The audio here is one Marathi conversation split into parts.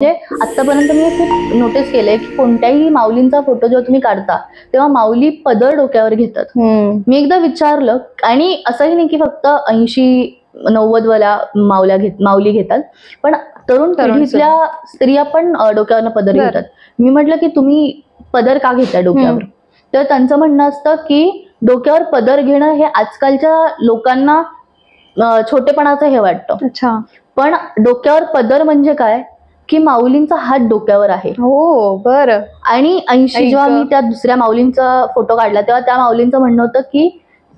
म्हणजे आतापर्यंत मी खूप नोटीस केलंय की कोणत्याही माऊलींचा फोटो जेव्हा तुम्ही काढता तेव्हा माऊली पदर डोक्यावर घेतात. मी एकदा विचारलं, आणि असंही नाही की फक्त 80-90 वाल्या माऊली घेतात, पण तरुण पिढीतल्या स्त्रिया पण डोक्यावर पदर घेतात. मी म्हटलं की तुम्ही पदर का घेताय डोक्यावर? तर त्यांचं म्हणणं असतं की डोक्यावर पदर घेणं हे आजकालच्या लोकांना छोटेपणाचं हे वाटतं. अच्छा. पण डोक्यावर पदर म्हणजे काय की माऊलींचा हात डोक्यावर आहे. हो बरं. आणि 80 जेव्हा मी त्या दुसऱ्या माऊलींचा फोटो काढला तेव्हा त्या माऊलींचं म्हणणं होतं की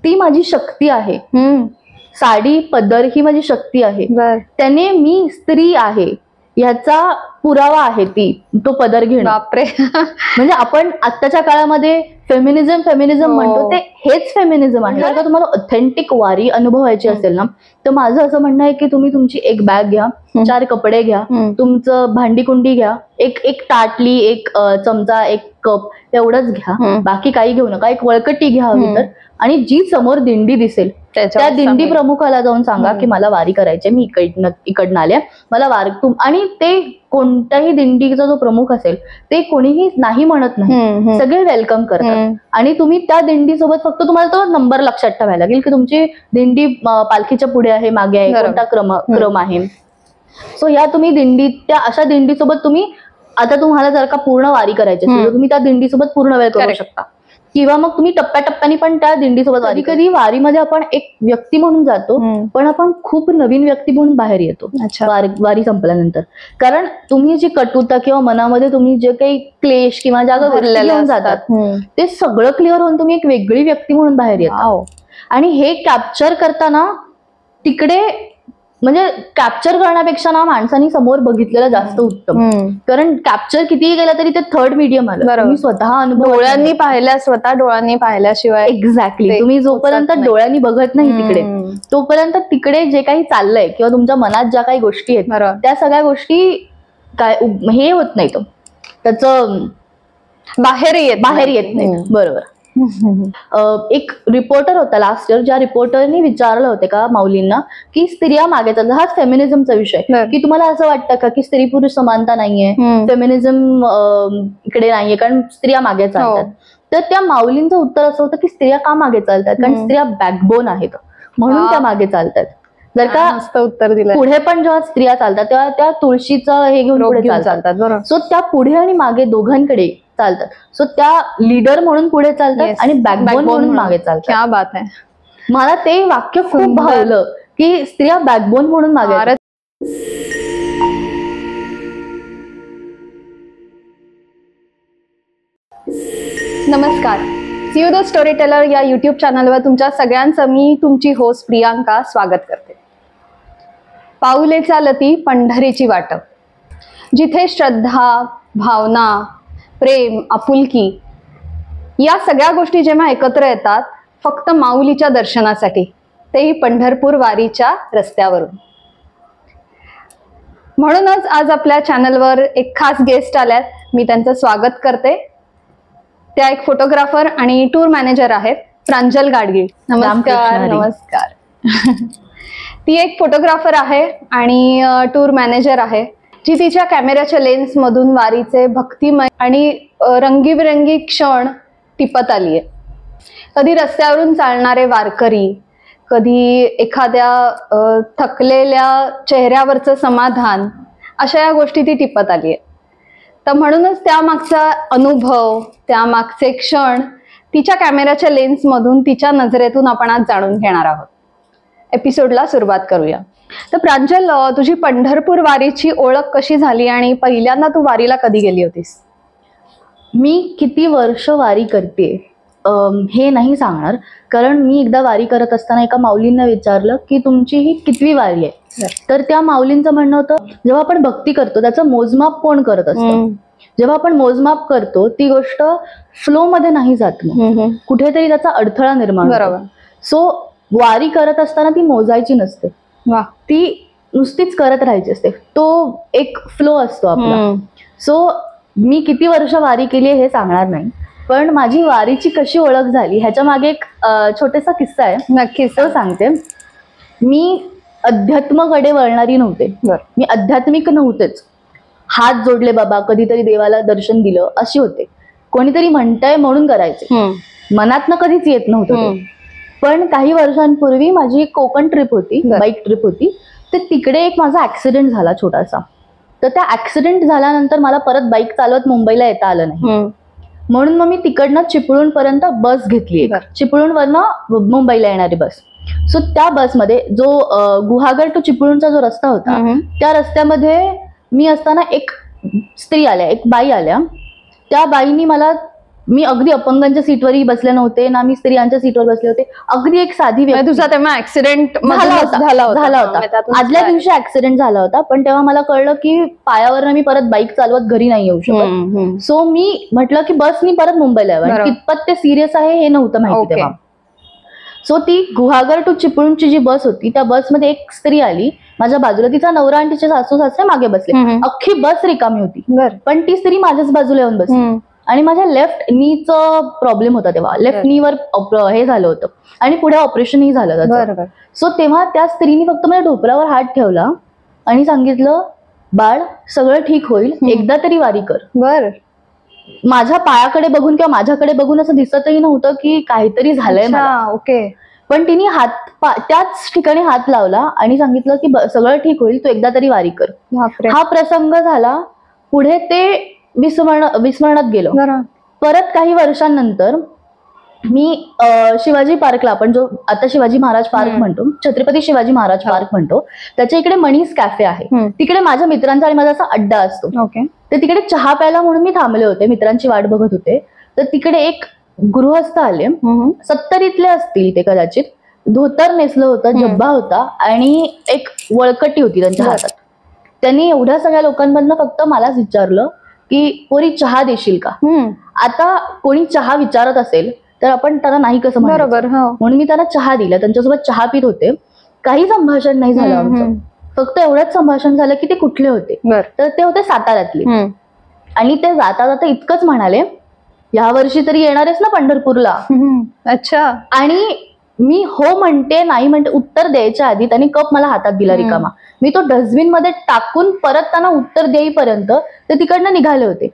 ती माझी शक्ती आहे. साडी पदर ही माझी शक्ती आहे. त्याने मी स्त्री आहे ह्याचा पुरावा आहे तो पदर घेणं. बापरे. म्हणजे आपण आत्ताच्या काळामध्ये फेमिनिझम म्हणतो, ते हेच फेमिनिझम आहे. जर का तुम्हाला ऑथेंटिक वारी अनुभवायची असेल ना, तर माझं असं म्हणणं आहे की तुम्ही तुमची एक बॅग घ्या, 4 कपडे घ्या, तुमचं भांडी कुंडी घ्या, एक ताटली, एक चमचा, एक कप, एवढंच घ्या, बाकी काही घेऊ नका. एक वळकटी घ्या हवी तर, आणि जी समोर दिंडी दिसेल त्या दिंडी प्रमुखाला जाऊन सांगा की मला वारी करायची, मी इकडनं आले, मला वारी. आणि ते कोणत्याही दिंडीचा जो प्रमुख असेल ते कोणीही नाही म्हणत नाही, सगळे वेलकम करतात. आणि तुम्ही त्या दिंडीसोबत फक्त तुम्हाला तो नंबर लक्षात ठेवायला लागेल की तुमची दिंडी पालखीच्या पुढे आहे, मागे आहे, कोणता क्रम आहे. सो या तुम्ही त्या अशा दिंडीसोबत तुम्ही, आता तुम्हाला जर का पूर्ण वारी करायची असेल तर तुम्ही त्या दिंडीसोबत पूर्ण वेळ करू शकता, किंवा मग तुम्ही टप्प्याटप्प्याने पण त्या दिंडीसोबत वारी. कधी वारीमध्ये आपण एक व्यक्ती म्हणून जातो, पण आपण खूप नवीन व्यक्ती म्हणून बाहेर येतो वारी संपल्यानंतर. कारण तुम्ही जी कटुता किंवा मनामध्ये तुम्ही जे काही क्लेश किंवा ज्या गोष्टी घेऊन जातात ते सगळं क्लिअर होऊन तुम्ही एक वेगळी व्यक्ती म्हणून बाहेर येता. आणि हे कॅप्चर करताना तिकडे म्हणजे कॅप्चर करण्यापेक्षा ना माणसांनी समोर बघितलेलं जास्त उत्तम. कारण कॅप्चर कितीही केलं तरी ते थर्ड मीडियम आलं. तुम्ही स्वतः अनुभव डोळ्यांनी पाहिल्या, स्वतः डोळ्यांनी पाहिल्याशिवाय. एक्झॅक्टली. तुम्ही जोपर्यंत डोळ्यांनी बघत नाही तिकडे, तोपर्यंत तिकडे जे काही चाललंय किंवा तुमच्या मनात ज्या काही गोष्टी आहेत त्या सगळ्या गोष्टी काय हे होत नाही, त्याचं बाहेर येत नाही. बरोबर. एक रिपोर्टर होता लास्ट इयर, ज्या रिपोर्टरनी विचारलं होतं का माऊलींना की स्त्रिया मागे चालतात. हाच फेमिनिझमचा विषय की तुम्हाला असं वाटतं का की स्त्री पुरुष समानता नाहीये, फेमिनिझम इकडे नाहीये कारण स्त्रिया मागे चालतात. तर त्या माऊलींचं उत्तर असं होतं की स्त्रिया का मागे चालतात, कारण स्त्रिया बॅकबोन आहेत म्हणून त्या मागे चालतात. जर का उत्तर दिलं, पुढे पण जेव्हा स्त्रिया चालतात तेव्हा त्या तुळशीचं हे घेऊन पुढे चालतात. सो त्या पुढे आणि मागे दोघांकडे चालतात. सो त्या लीडर म्हणून पुढे चालतात आणि बॅकबोन म्हणून मागे चालतात. क्या बात आहे. मला ते वाक्य खूप भावलं की स्त्रिया बॅकबोन म्हणून मागे. नमस्कार. See you the storyteller या युट्यूब चॅनलवर तुमच्या सगळ्यांचं मी तुमची होस्ट प्रियांका स्वागत करते. पाऊले चालती पंढरीची वाट, जिथे श्रद्धा, भावना, प्रेम, आपुलकी या सगळ्या गोष्टी जेव्हा एकत्र येतात फक्त माऊलीच्या दर्शनासाठी, तेही पंढरपूर वारीच्या रस्त्यावरून. म्हणूनच आज आपल्या चॅनलवर एक खास गेस्ट आल्यात. मी त्यांचं स्वागत करते. त्या एक फोटोग्राफर आणि टूर मॅनेजर आहेत, प्रांजल गाडगीळ. नमस्कार. नमस्कार. ती एक फोटोग्राफर आहे आणि टूर मॅनेजर आहे, जी तिच्या कॅमेऱ्याच्या लेन्स मधून वारीचे भक्तिमय आणि रंगीबिरंगी क्षण टिपत आली आहे. कधी रस्त्यावरून चालणारे वारकरी, कधी एखाद्या थकलेल्या चेहऱ्यावरचं समाधान, अशा या गोष्टी ती टिपत आली आहे. तर म्हणूनच त्यामागचा अनुभव, त्यामागचे क्षण तिच्या कॅमेऱ्याच्या लेन्स मधून, तिच्या नजरेतून आपण आज जाणून घेणार आहोत. एपिसोडला सुरुवात करूया. तर प्रांजल, तुझी पंढरपूर वारीची ओळख कशी झाली आणि पहिल्यांदा तू वारीला कधी गेली होतीस? मी किती वर्ष वारी करते हे नाही सांगणार, कारण मी एकदा वारी करत असताना एका माऊलींना विचारलं की तुमची ही कितवी वारी आहे. तर त्या माऊलींचं म्हणणं होतं, जेव्हा आपण भक्ती करतो त्याचं मोजमाप कोण करत असतं. जेव्हा आपण मोजमाप करतो ती गोष्ट फ्लो मध्ये नाही जात, कुठेतरी त्याचा अडथळा निर्माण होतो. सो वारी करत असताना ती मोजायची नसते, ती नुसतीच करत राहायची असते. तो एक फ्लो असतो आपला. सो मी किती वर्ष वारी केली हे सांगणार नाही, पण माझी वारीची कशी ओळख झाली ह्याच्या मागे एक छोटासा किस्सा आहे. नक्कीच तो सांगते. मी अध्यात्माकडे वळणारी नव्हते, मी आध्यात्मिक नव्हतेच. हात जोडले बाबा, कधीतरी देवाला दर्शन दिलं, अशी होते. कोणीतरी म्हणतंय म्हणून करायचे, मनातनं कधीच येत नव्हतं. पण काही वर्षांपूर्वी माझी एक कोकण ट्रिप होती, बाईक ट्रिप होती. तर तिकडे एक माझा ऍक्सिडेंट झाला छोटासा. तर त्या ऍक्सिडेंट झाल्यानंतर मला परत बाईक चालवत मुंबईला येता आलं नाही. म्हणून मग मी तिकडनं चिपळूण पर्यंत बस घेतली, चिपळूणवरनं मुंबईला येणारी बस. सो त्या बसमध्ये जो गुहागर टू चिपळूणचा जो रस्ता होता, त्या रस्त्यामध्ये मी असताना एक स्त्री आल्या, एक बाई आल्या. त्या बाईनी मला, मी अगदी अपंगांच्या सीटवरही बसले नव्हते ना, मी स्त्रियांच्या सीटवर बसले होते. अगदी एक साधी व्यक्ती. तुझा तेव्हा ऍक्सिडेंट झाला होता, आदल्या दिवशी ऍक्सिडेंट झाला होता. पण तेव्हा मला कळलं की पायावर मी परत बाईक चालवत घरी नाही येऊ शकत. सो मी म्हटलं की बसनी परत मुंबईला यावं. कितपत ते सिरियस आहे हे नव्हतं माहिती तेव्हा. सो ती गुहागर टू चिपळूणची जी बस होती, त्या बसमध्ये एक स्त्री आली माझ्या बाजूला. तिचा नवरा आणि तिचे सासू सासरे मागे बसले. अख्खी बस रिकामी होती, पण ती स्त्री माझ्याच बाजूला येऊन बसली. आणि माझ्या लेफ्ट नीचं प्रॉब्लेम होता तेव्हा, लेफ्ट नीवर हे झालं होतं आणि पुढे ऑपरेशनही झालं होतं. सो तेव्हा त्या स्त्रीने फक्त माझ्या ढोपरावर हात ठेवला आणि सांगितलं, बाळ सगळं ठीक होईल, एकदा तरी वारी कर. माझ्या पायाकडे बघून किंवा माझ्याकडे बघून असं दिसतही नव्हतं की काहीतरी झालंय मला. पण तिने त्याच ठिकाणी हात लावला आणि सांगितलं की सगळं ठीक होईल, तू एकदा तरी वारी कर. हा प्रसंग झाला. पुढे ते विस्मरणात गेलो. परत काही वर्षांनंतर मी शिवाजी पार्कला, आपण जो आता शिवाजी महाराज पार्क म्हणतो, छत्रपती शिवाजी महाराज पार्क म्हणतो, त्याच्या इकडे मनीस कॅफे आहे. तिकडे माझ्या मित्रांचा आणि माझा असा अड्डा असतो. तर तिकडे चहा प्यायला म्हणून मी थांबले होते, मित्रांची वाट बघत होते. तर तिकडे एक गृहस्थ आले, 70 असतील ते कदाचित. धोतर नेसलं होतं, जब्बा होता आणि एक वळकटी होती त्यांच्या हातात. त्यांनी एवढ्या सगळ्या लोकांमधनं फक्त मलाच विचारलं की पोरी चहा देशील का. आता कोणी चहा विचारत असेल तर आपण त्याला नाही कसं बरोबर, म्हणून मी त्यांना चहा दिला. त्यांच्यासोबत चहा पित होते. काही संभाषण नाही झालं आमचं, फक्त एवढंच संभाषण झालं की ते कुठले होते. तर ते होते साताऱ्यातले. आणि ते जाता जाता इतकंच म्हणाले, या वर्षी तरी येणारेस ना पंढरपूरला. अच्छा. आणि मी हो म्हणते नाही म्हणते उत्तर द्यायच्या आधी त्यांनी कप मला हातात दिला रिकामा. मी तो डस्टबिन मध्ये टाकून परत त्यांना उत्तर देईपर्यंत ते तिकडनं निघाले होते.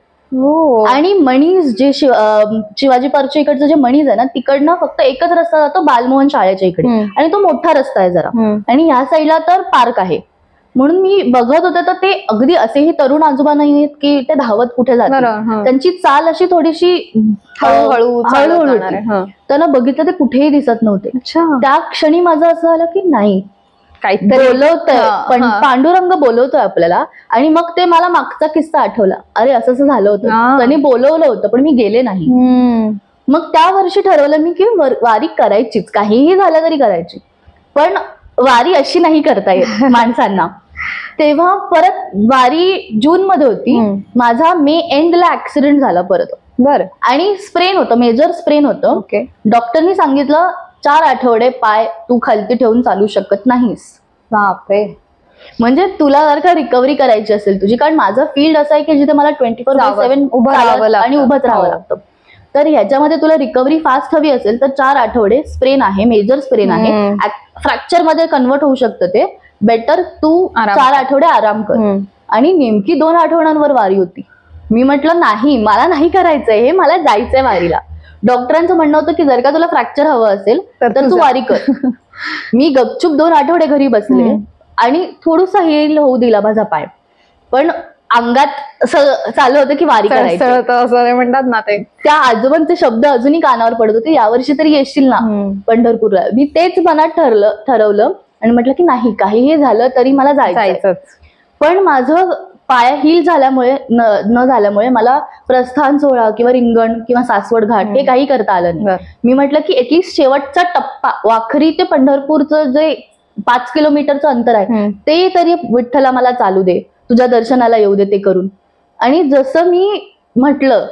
आणि मणीज जे शिवाजी पार्कच्या इकडचं जे मणीज आहे ना, तिकडनं फक्त एकच रस्ता जातो बालमोहन शाळेच्या इकडे, आणि तो मोठा रस्ता आहे जरा, आणि ह्या साईडला तर पार्क आहे. म्हणून मी बघत होते तर ते अगदी असेही तरुण आजोबा नाही आहेत की ते धावत कुठे जातात. त्यांची चाल अशी थोडीशी हळूहळू त्यांना बघितलं ते कुठेही दिसत नव्हते. त्या क्षणी माझं असं झालं की नाही, काहीतरी बोलवतोय, पण पांडुरंग बोलवतोय आपल्याला. आणि मग ते मला मागचा किस्सा आठवला. अरे असं असं झालं होतं, त्यांनी बोलवलं होतं पण मी गेले नाही. मग त्या वर्षी ठरवलं मी की वारी करायचीच, काहीही झालं तरी करायची. पण वारी अशी नाही करता येत माणसांना. तेव्हा परत वारी जून मध्ये होती. माझा मे एंडला ऍक्सिडेंट झाला परत. आणि स्प्रेन होतं, मेजर स्प्रेन होतं. डॉक्टरनी सांगितलं 4 आठवडे पाय तू खालती ठेवून चालू शकत नाहीस. बापरे. म्हणजे तुला जर का रिकव्हरी करायची असेल तुझी, कारण माझं फील्ड असं आहे की जिथे मला 24/7 उभं राहावं आणि उभंच राहावं लागतं. तर ह्याच्यामध्ये तुला रिकव्हरी फास्ट हवी असेल तर 4 आठवडे स्प्रेन आहे, मेजर स्प्रेन आहे. फ्रॅक्चर मध्ये कन्वर्ट होऊ शकतं ते. बेटर तू 4 आठवडे आराम कर. आणि नेमकी 2 आठवड्यांवर वारी होती. मी म्हटलं नाही, मला नाही करायचंय हे, मला जायचंय वारीला. डॉक्टरांचं म्हणणं होतं की जर का तुला फ्रॅक्चर हवं असेल तर तू वारी कर. मी गपचूप 2 आठवडे घरी बसले आणि थोडंसं हेल होऊ दिला माझा पाय. पण अंगात चालू होतं की वारी करायची असं म्हणतात ना. ते त्या आजोबांचे शब्द अजूनही कानावर पडत होते, यावर्षी तरी येशील ना पंढरपूरला. मी तेच मनात ठरवलं आणि म्हटलं की नाही, काहीही झालं तरी मला जायचं. पण माझं पाय हील झाल्यामुळे न झाल्यामुळे मला प्रस्थान सोहळा किंवा रिंगण किंवा सासवड घाट हे काही करता आलं नाही. मी म्हटलं की ऍटलीस्ट शेवटचा टप्पा वाखरी ते पंढरपूरचं जे 5 किलोमीटरचं अंतर आहे ते तरी विठ्ठला मला चालू दे, तुझ्या दर्शनाला येऊ दे ते करून. आणि जसं मी म्हटलं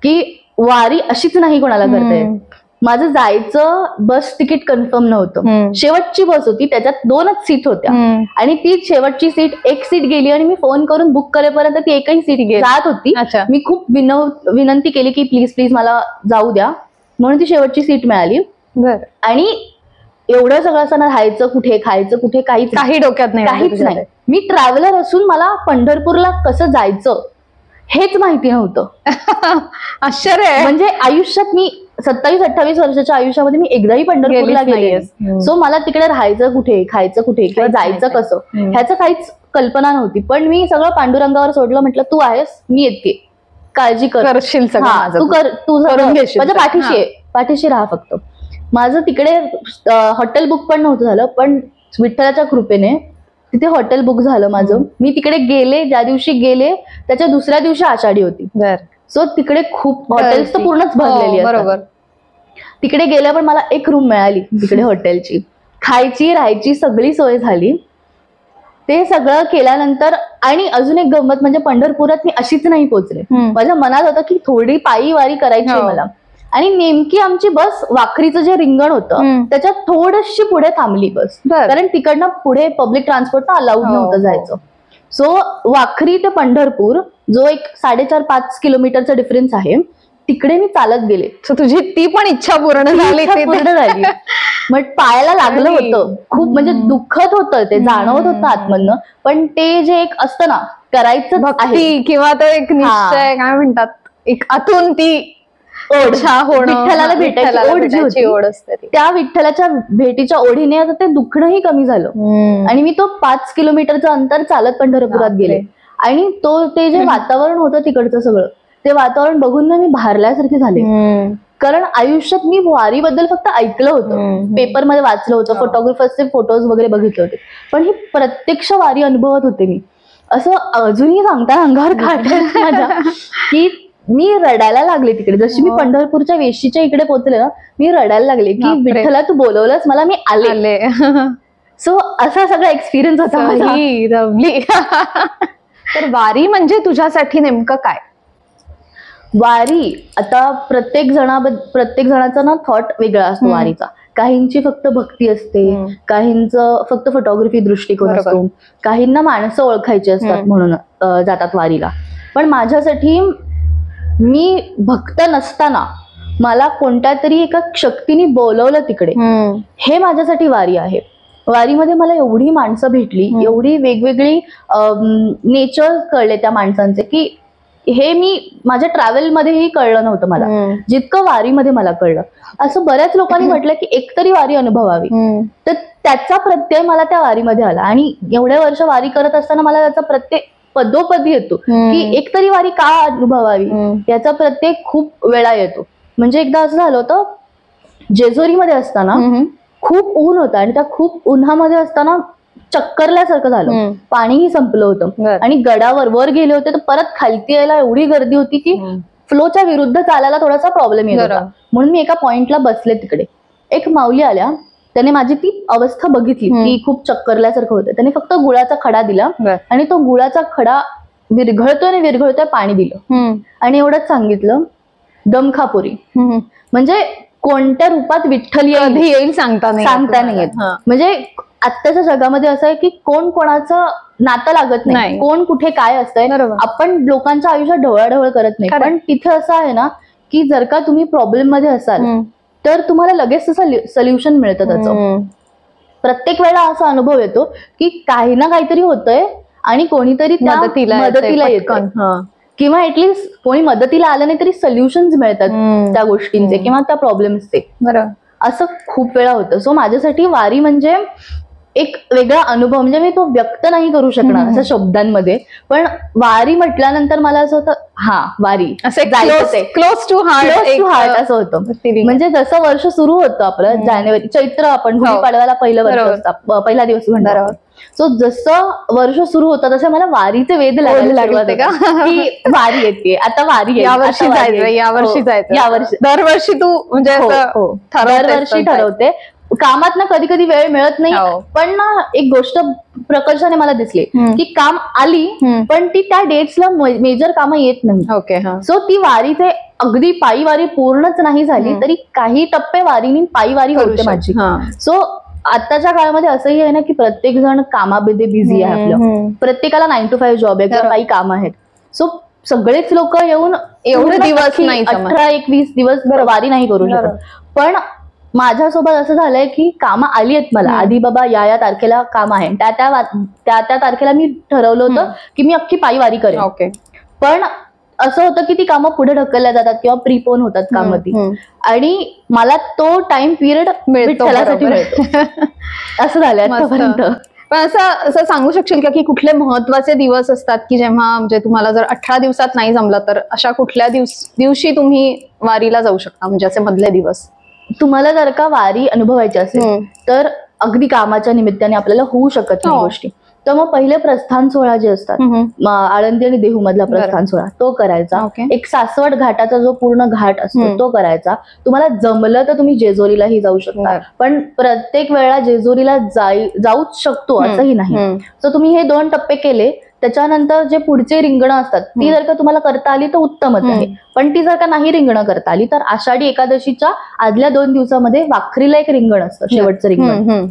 की वारी अशीच नाही कोणाला करता येत. माझं जायचं बस तिकीट कन्फर्म नव्हतं. शेवटची बस होती, त्याच्यात 2च सीट होत्या आणि ती शेवटची सीट, एक सीट गेली आणि मी फोन करून बुक करेपर्यंत ती एकही सीट जात होती. मी खूप विनंती केली की प्लीज प्लीज मला जाऊ द्या, म्हणून ती शेवटची सीट मिळाली. आणि एवढं सगळं असताना राहायचं कुठे, खायचं कुठे, काही डोक्यात नाही, काहीच नाही. मी ट्रॅव्हलर असून मला पंढरपूरला कसं जायचं हेच माहिती नव्हतं. आश्चर्य. म्हणजे आयुष्यात मी 27-28 वर्षाच्या आयुष्यामध्ये मी एकदाही पंढरपूरला गेले. सो मला तिकडे राहायचं कुठे, खायचं कुठे किंवा जायचं कसं ह्याचं काहीच कल्पना नव्हती. पण मी सगळं पांडुरंगावर सोडलं. म्हटलं तू आहेस, मी येते, काळजी करशील, तू कर, तू माझ्या पाठीशी आहे, पाठीशी राहा फक्त. माझं तिकडे हॉटेल बुक पण नव्हतं झालं, पण विठ्ठलाच्या कृपेने तिथे हॉटेल बुक झालं माझं. मी तिकडे गेले, ज्या दिवशी गेले त्याच्या दुसऱ्या दिवशी आषाढी होती. सो तिकडे खूप हॉटेल्स तर पूर्णच भरलेली. बरोबर. तिकडे गेल्या पण मला एक रूम मिळाली तिकडे हॉटेलची. खायची राहायची सगळी सोय झाली. ते सगळं केल्यानंतर आणि अजून एक गंमत म्हणजे पंढरपुरात मी अशीच नाही पोहोचले. माझ्या मनात होतं की थोडी पायी वारी करायची मला. आणि नेमकी आमची बस वाखरीचं जे रिंगण होतं त्याच्यात थोडीशी पुढे थांबली बस, कारण तिकडनं पुढे पब्लिक ट्रान्सपोर्ट अलाउड नव्हतं जायचं. सो वाखरी ते पंढरपूर जो एक 4.5-5 किलोमीटरचा डिफरन्स आहे, तिकडे मी चालत गेले. सो तुझी ती पण इच्छा पूर्ण झाली. मग पायाला लागलं होतं खूप, म्हणजे दुःखत होतं ते, जाणवत होतं आतमधनं. पण ते जे एक असतं ना करायचं भक्ती किंवा तो एक निश्चय, काय म्हणतात, एक आतून ती विठ्ठलाला भेटायची ओढ असते, त्या विठ्ठलाच्या भेटीच्या ओढीने ते दुखणंही कमी झालं. आणि मी तो 5 किलोमीटरचं अंतर चालत पंढरपुरात गेले. आणि ते जे वातावरण होतं तिकडचं सगळं, ते वातावरण बघून ना मी भारल्यासारखे झाले. कारण आयुष्यात मी वारीबद्दल फक्त ऐकलं होतं, पेपरमध्ये वाचलं होतं, फोटोग्राफर्सचे फोटोज वगैरे बघितले होते, पण ही प्रत्यक्ष वारी अनुभवत होते मी. असं अजूनही सांगता अंगावर काढलं माझ्या की मी रडायला लागले तिकडे. जशी मी पंढरपूरच्या वेशीच्या इकडे पोहोचले ना, मी रडायला लागले की विठ्ठला तू बोलवलंस मला, मी आले. सो असा सगळा एक्सपिरियन्स होता माझा. तर वारी म्हणजे तुझ्यासाठी नेमकं काय? वारी आता प्रत्येक जणाचा ना थॉट वेगळा असतो वारीचा. काहींची फक्त भक्ती असते, काहींचं फक्त फोटोग्राफी दृष्टिकोन असतो, काहींना माणसं ओळखायची असतात म्हणून जातात वारीला. पण माझ्यासाठी मी भक्त नसताना मला कोणत्या तरी एका शक्तीने बोलवलं तिकडे, हे माझ्यासाठी वारी आहे. वारीमध्ये मला एवढी माणसं भेटली, एवढी वेगवेगळी नेचर कळले त्या माणसांचे, की हे मी माझ्या ट्रॅव्हलमध्येही कळलं नव्हतं मला, जितकं वारीमध्ये मला कळलं. असं बऱ्याच लोकांनी म्हटलं की एकतरी वारी अनुभवावी, तर त्याचा प्रत्यय मला त्या वारीमध्ये आला. आणि एवढ्या वर्ष वारी करत असताना मला त्याचा प्रत्यय पदोपदी येतो की एकतरी वारी का अनुभवावी, याचा प्रत्यय खूप वेळा येतो. म्हणजे एकदा असं झालं होतं, जेजुरीमध्ये असताना खूप ऊन होतं आणि त्या खूप उन्हामध्ये असताना चक्करल्यासारखं झालं, पाणीही संपलं होतं. आणि गडावर वर गेले होते तर परत खालती यायला एवढी गर्दी होती की फ्लोच्या विरुद्ध चालायला थोडासा प्रॉब्लेम येत होता. म्हणून मी एका पॉइंटला बसले तिकडे. एक माऊली आल्या, त्याने माझी ती अवस्था बघितली की खूप चक्करल्यासारखं होतं. त्याने फक्त गुळाचा खडा दिला आणि तो गुळाचा खडा विरघळतोय पाणी दिलं आणि एवढंच सांगितलं, दमखापुरी. म्हणजे कोणत्या रूपात विठ्ठल येईल सांगता नाही येत. म्हणजे आत्ताच्या जगामध्ये असं आहे की कोण कोणाचं नातं लागत नाही, कोण कुठे काय असतंय, आपण लोकांच्या आयुष्यात ढवळाढवळ करत नाही. पण तिथे असं आहे ना की जर का तुम्ही प्रॉब्लेम मध्ये असाल तर तुम्हाला लगेच तसं सोल्युशन मिळतं त्याचं. प्रत्येक वेळेला असा अनुभव येतो की काही ना काहीतरी होतंय आणि कोणीतरी मदतीला येतं, किंवा ऍटलिस्ट कोणी मदतीला आलं नाही तरी सोल्युशन्स मिळतात त्या गोष्टींचे किंवा त्या प्रॉब्लेम्सचे. असं खूप वेळा होतं. सो माझ्यासाठी वारी म्हणजे एक वेगळा अनुभव, म्हणजे मी तो व्यक्त नाही करू शकणार असं शब्दांमध्ये. पण वारी म्हटल्यानंतर मला असं होतं, हा वारी क्लोज टू हार्ट असं होतं. म्हणजे जसं वर्ष सुरू होतं आपलं जानेवारी चैत्र, आपण गुढीपाडव्याला पहिलं वर्ष असतं, पहिला दिवस म्हणणार. सो जसं वर्ष सुरू होतं तसं मला वारीचे वेध लागले का की वारी येते, आता वारी यावर्षी जायचं. दरवर्षी तू म्हणजे दरवर्षी ठरवते. कामात ना कधी कधी वेळ मिळत नाही, पण ना एक गोष्ट प्रकर्षाने मला दिसली की काम आली पण ती त्या डेट्सला मेजर कामं येत नाही. सो ती वारी ते अगदी पायी वारी पूर्णच नाही झाली तरी काही टप्पे वारीनी पायी वारी होते माझी. सो आताच्या काळामध्ये असंही आहे ना की प्रत्येक जण कामामध्ये बिझी आहे, आपलं प्रत्येकाला 9 to 5 जॉब आहे किंवा काही काम आहेत. सो सगळेच लोक येऊन एवढे दिवस नाही, 18-21 दिवस वारी नाही करू शकत. पण माझ्यासोबत असं झालंय की कामं आली आहेत मला आधी, बाबा या तारखेला काम आहे, त्या तारखेला मी ठरवलं होतं की मी अख्खी पायी वारी करेन. ओके. पण असं होतं की ती कामं पुढे ढकलल्या जातात किंवा प्रीपोन होतात कामं ती, आणि मला तो टाइम पिरियड विठ्ठलासाठी मिळतो. असं झालंय आतापर्यंत. पण असं सांगू शकशील का की कुठले महत्वाचे दिवस असतात की जेव्हा म्हणजे तुम्हाला जर 18 दिवसात नाही जमलं तर अशा कुठल्या दिवशी तुम्ही वारीला जाऊ शकता, म्हणजे असे मधले दिवस? तुम्हाला जर का वारी अनुभवायची असेल तर अगदी कामाच्या निमित्ताने आपल्याला होऊ शकत नाही गोष्टी, तर मग पहिले प्रस्थान सोहळा जे असतात, आळंदी आणि देहू मधला प्रस्थान सोहळा तो करायचा. एक सासवड घाटाचा जो पूर्ण घाट असतो तो करायचा. तुम्हाला जमलं तर तुम्ही जेजुरीलाही जाऊ शकता, पण प्रत्येक वेळेला जेजुरीला जाऊच शकतो असंही नाही. तर तुम्ही हे 2 टप्पे केले, त्याच्यानंतर जे पुढचे रिंगणं असतात ती जर का तुम्हाला करता आली तर उत्तमच आहे. पण ती जर का नाही रिंगणं करता आली तर आषाढी एकादशीच्या आदल्या 2 दिवसामध्ये वाखरीला एक रिंगण असतं, शेवटचं रिंगण.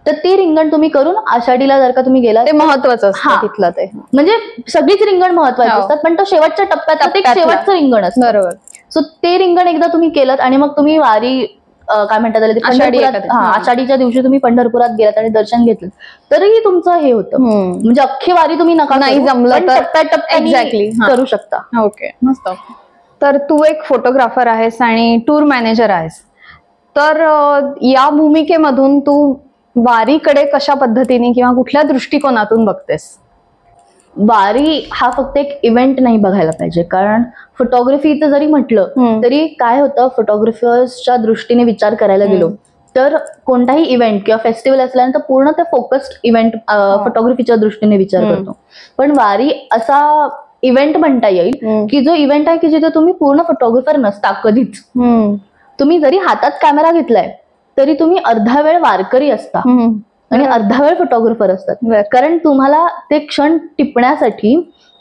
तर ते रिंगण तुम्ही करून आषाढीला जर का तुम्ही गेला, ते महत्वाचं असतं तिथलं. ते म्हणजे सगळीच रिंगण महत्वाची असतात, पण तो शेवटच्या टप्प्यात एक शेवटचं रिंगण असतं. बरोबर. सो ते रिंगण एकदा तुम्ही केलं आणि मग तुम्ही वारी काय म्हणतात आषाढीच्या दिवशी तुम्ही पंढरपुरात गेलात आणि दर्शन घेतलं तरीही तुमचं हे होतं. म्हणजे अख्खी वारी तुम्ही नाही जमलं तर टप्प्याटप्प्याने करू शकता. ओके, मस्त. तर तू एक फोटोग्राफर आहेस आणि टूर मॅनेजर आहेस, तर या भूमिकेमधून तू वारीकडे कशा पद्धतीने किंवा कुठल्या दृष्टिकोनातून बघतेस? वारी हा फक्त एक इव्हेंट नाही बघायला पाहिजे, कारण फोटोग्राफीचं जरी म्हटलं तरी काय होतं, फोटोग्राफर्सच्या दृष्टीने विचार करायला गेलो तर कोणताही इव्हेंट किंवा फेस्टिवल असल्यानंतर पूर्ण ते फोकस्ड इव्हेंट फोटोग्राफीच्या दृष्टीने विचार करतो. पण वारी असा इव्हेंट म्हणता येईल की जो इव्हेंट आहे की जिथे तुम्ही पूर्ण फोटोग्राफर नसता कधीच. तुम्ही जरी हातात कॅमेरा घेतलाय तरी तुम्ही अर्धा वेळ वारकरी असता आणि अर्धा वेळ फोटोग्राफर असतात, कारण तुम्हाला ते क्षण टिपण्यासाठी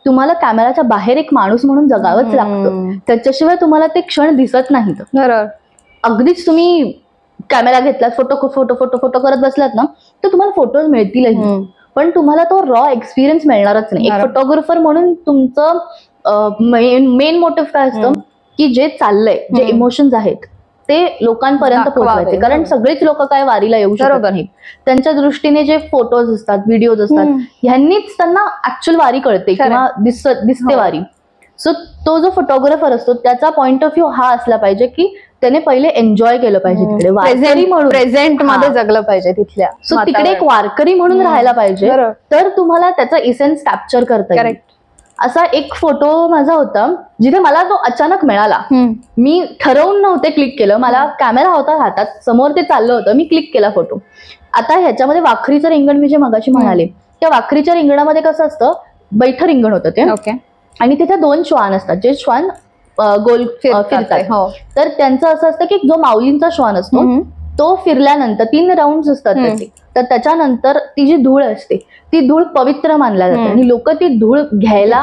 तुम्हाला कॅमेराच्या बाहेर एक माणूस म्हणून जगावंच लागतं. त्याच्याशिवाय तुम्हाला ते क्षण दिसत नाहीत. अगदीच तुम्ही कॅमेरा घेतलात, फोटो फोटो फोटो फोटो करत बसलात ना तर तुम्हाला फोटोज मिळतीलही, पण तुम्हाला तो रॉ एक्सपिरियन्स मिळणारच नाही. एक फोटोग्राफर म्हणून तुमचं मेन मोटिव्ह काय असतं की जे चाललंय, जे इमोशन्स आहेत ते लोकांपर्यंत पोहोचवायचे, कारण सगळेच लोक काय वारीला येऊ शकत नाहीत. त्यांच्या दृष्टीने जे फोटोज असतात, व्हिडिओज असतात, ह्यांनीच त्यांना ऍक्च्युअल वारी कळते किंवा दिसते वारी. सो तो जो फोटोग्राफर असतो त्याचा पॉइंट ऑफ व्ह्यू हा असला पाहिजे की त्याने पहिले एन्जॉय केलं पाहिजे, तिकडे वारकरी म्हणून प्रेझेंट मध्ये जगलं पाहिजे तिथल्या. सो तिकडे एक वारकरी म्हणून राहायला पाहिजे, तर तुम्हाला त्याचा इसेन्स कॅप्चर करता येईल. असा एक फोटो माझा होता जिथे मला तो अचानक मिळाला. मी ठरवून नव्हते क्लिक केलं, मला कॅमेरा होता हातात, समोर ते चाललं होतं, मी क्लिक केला फोटो. आता ह्याच्यामध्ये वाखरीचं रिंगण मी जे मगाशी म्हणाले, त्या वाखरीच्या रिंगणामध्ये कसं असतं, बैठं रिंगण होतं ते, आणि तिथे 2 श्वान असतात जे श्वान गोल फिरतात. तर त्यांचं असं असतं की जो माऊलींचा श्वान असतो तो फिरल्यानंतर 3 राऊंड असतात त्याचे, तर त्याच्यानंतर ती जी धूळ असते ती धूळ पवित्र मानल्या जाते आणि लोक ती धूळ घ्यायला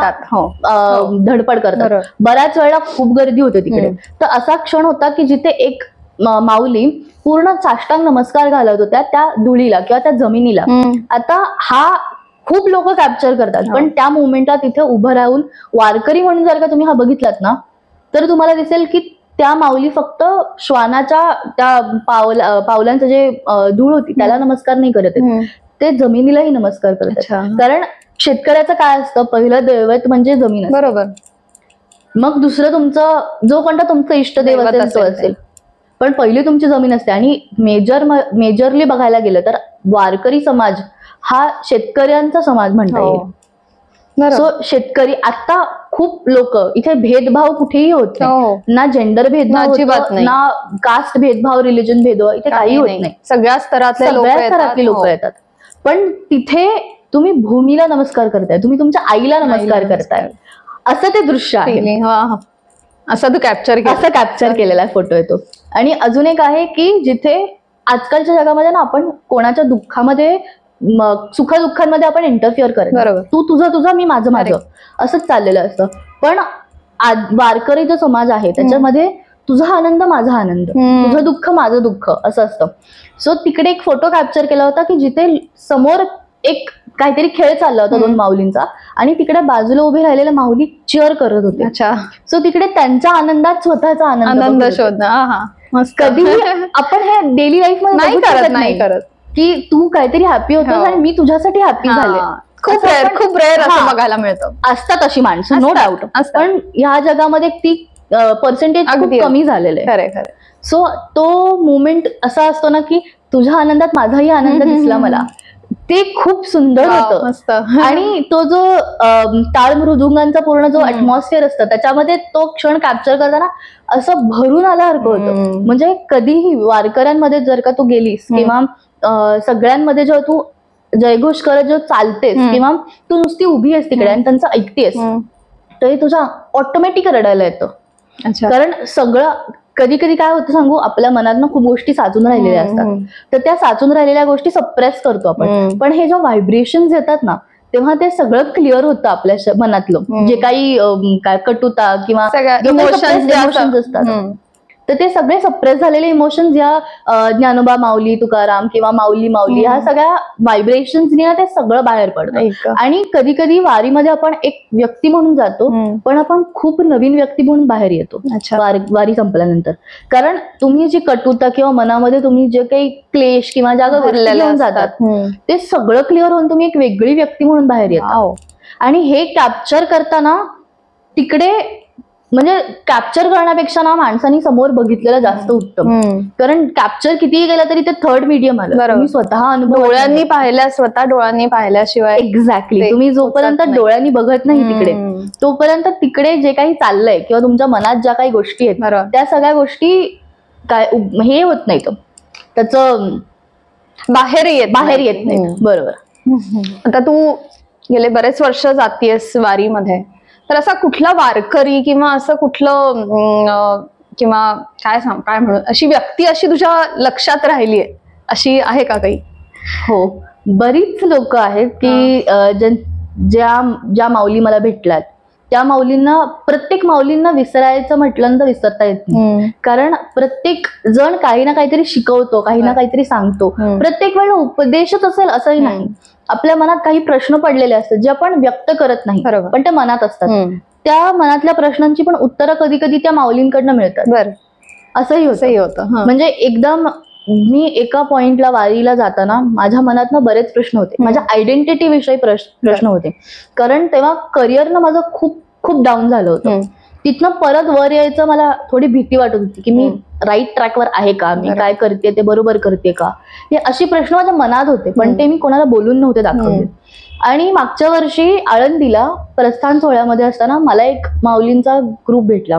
धडपड करतात. बऱ्याच वेळा खूप गर्दी होते तिकडे. तर असा क्षण होता की जिथे एक माऊली पूर्ण साष्टांग नमस्कार घालत होत्या त्या धुळीला किंवा त्या जमिनीला. आता हा खूप लोक कॅप्चर करतात, पण त्या मुवमेंटला तिथे उभं राहून वारकरी म्हणून जर का तुम्ही हा बघितलात ना तर तुम्हाला दिसेल की त्या माऊली फक्त श्वानाच्या त्या पावलांचं जे धूळ होती त्याला नमस्कार नाही करत आहेत, ते जमिनीलाही नमस्कार करत आहेत. कारण शेतकऱ्याचं काय असतं, पहिलं दैवत म्हणजे जमीन, बरोबर. मग दुसरं तुमचं जो कोणता तुमचं इष्टदेव असेल तो असेल, पण पहिली तुमची जमीन असते. आणि मेजरली बघायला गेलं तर वारकरी समाज हा शेतकऱ्यांचा समाज म्हणता येईल. सो शेतकरी आता खूप लोक इथे भेदभाव कुठेही होत नाही, ना जेंडर भेदभाव होत, ना कास्ट भेदभाव, रिलिजन भेदभाव, इथे काही होत नाही. सगळ्या स्तरातली लोक येतात. पण तिथे तुम्ही भूमीला नमस्कार करताय, तुम्ही तुमच्या आईला नमस्कार करताय, असं ते दृश्य आहे. असं तू कॅप्चर केलेला फोटो येतो. आणि अजून एक आहे की जिथे आजकालच्या जगामध्ये ना आपण कोणाच्या दुःखामध्ये सुखदुःखांमध्ये आपण इंटरफिअर करतो, तू तुझं मी माझं असंच चाललेलं असतं. पण वारकरी जो समाज आहे त्याच्यामध्ये तुझा आनंद माझा आनंद, तुझं दुःख माझं दुःख असं असतं. सो तिकडे एक फोटो कॅप्चर केला होता की जिथे समोर एक काहीतरी खेळ चालला होता 2 माऊलींचा आणि तिकडे बाजूला उभी राहिलेल्या माऊली चिअर करत होते. अच्छा. सो तिकडे त्यांच्या आनंदात स्वतःचा आनंद शोधणं. कधी आपण हे डेली लाईफ मध्ये नाही करत की तू काहीतरी हॅपी होतोस आणि मी तुझ्यासाठी हॅपी झाले. खूप रेअर असं बघायला मिळतं. असतात अशी माणसं, नो डाऊट, पण ह्या जगामध्ये ती पर्सेंटेज खूप कमी झालेलं आहे. खरं. सो तो मुमेंट असा असतो ना की तुझ्या आनंदात माझाही आनंद दिसला मला, ते खूप सुंदर होतं. आणि तो जो टाळ मृदुंगांचा पूर्ण जो ऍटमॉस्फिअर असतं त्याच्यामध्ये तो क्षण कॅप्चर करताना असं भरून आल्यासारखं होतं. म्हणजे कधीही वारकऱ्यांमध्ये जर का तू गेलीस किंवा सगळ्यांमध्ये जेव्हा तू जयघोष करत जेव्हा चालतेस किंवा तू नुसती उभी आहेस तिकडे आणि त्यांचं ऐकतेस तरी तुझ्या ऑटोमॅटिक रडायला येतं. कारण सगळं कधी कधी काय होतं सांगू, आपल्या मनात खूप गोष्टी साचून राहिलेल्या असतात, तर त्या साचून राहिलेल्या गोष्टी सप्रेस करतो आपण. पण हे जेव्हा व्हायब्रेशन्स येतात ना तेव्हा ते सगळं क्लिअर होतं आपल्या मनातलं, जे काही काय कटुता किंवा इमोशन्स असतात तर ते सगळे सप्रेस झालेले इमोशन्स या ज्ञानोबा माऊली, तुकाराम किंवा माऊली ह्या सगळ्या व्हायब्रेशन्सनी ते सगळं बाहेर पडतं. आणि कधी कधी वारीमध्ये आपण एक व्यक्ती म्हणून जातो पण आपण खूप नवीन व्यक्ती म्हणून बाहेर येतो वारी संपल्यानंतर. कारण तुम्ही जी कटुता किंवा मनामध्ये तुम्ही जे काही क्लेश किंवा ज्या गोष्टी घेऊन जातात ते सगळं क्लिअर होऊन तुम्ही एक वेगळी व्यक्ती म्हणून बाहेर येता. आणि हे कॅप्चर करताना तिकडे म्हणजे कॅप्चर करण्यापेक्षा ना माणसांनी समोर बघितलेलं जास्त उत्तम. कारण कॅप्चर कितीही केलं तरी ते थर्ड मीडियम आलं, तुम्ही स्वतः अनुभव डोळ्यांनी पाहिल्या, स्वतः डोळ्यांनी पाहिल्याशिवाय. एक्झॅक्टली, तुम्ही जोपर्यंत डोळ्यांनी बघत नाही तिकडे तोपर्यंत तिकडे जे काही चाललंय किंवा तुमच्या मनात ज्या काही गोष्टी आहेत त्या सगळ्या गोष्टी काय हे होत नाही, त्याचं बाहेर येत नाही. बरोबर. आता तू गेले बरेच वर्ष जातीयस वारीमध्ये, तर असा कुठला वारकरी किंवा असं कुठलं किंवा काय म्हणू अशी व्यक्ती अशी तुझ्या लक्षात राहिली आहे अशी आहे का काही? हो, बरीच लोक आहेत की ज्या माऊली मला भेटल्यात त्या माऊलींना, प्रत्येक माऊलींना विसरायचं म्हटलं तर विसरता येत नाही. कारण प्रत्येक जण काही ना काहीतरी शिकवतो, काही ना काहीतरी सांगतो. प्रत्येक वेळेला उपदेशच असेल असंही नाही. आपल्या मनात काही प्रश्न पडलेले असतात जे आपण व्यक्त करत नाही पण ते मनात असतात. त्या मनातल्या प्रश्नांची पण उत्तरं कधी कधी त्या माऊलींकडनं मिळतात. असंही होतं. म्हणजे एकदम मी एका पॉइंटला वारीला जाताना माझ्या मनातनं बरेच प्रश्न होते, माझ्या आयडेंटिटी विषयी प्रश्न होते. कारण तेव्हा करिअरनं माझं खूप खूप डाऊन झालं होतं. तिथनं परत वर यायचं मला थोडी भीती वाटत होती की मी राईट ट्रॅकवर आहे का, मी काय करते ते बरोबर करते का, हे अशी प्रश्न माझ्या मनात होते पण ते मी कोणाला बोलून नव्हते दाखवले. आणि मागच्या वर्षी आळंदीला प्रस्थान सोहळ्यामध्ये असताना मला एक माऊलींचा ग्रुप भेटला.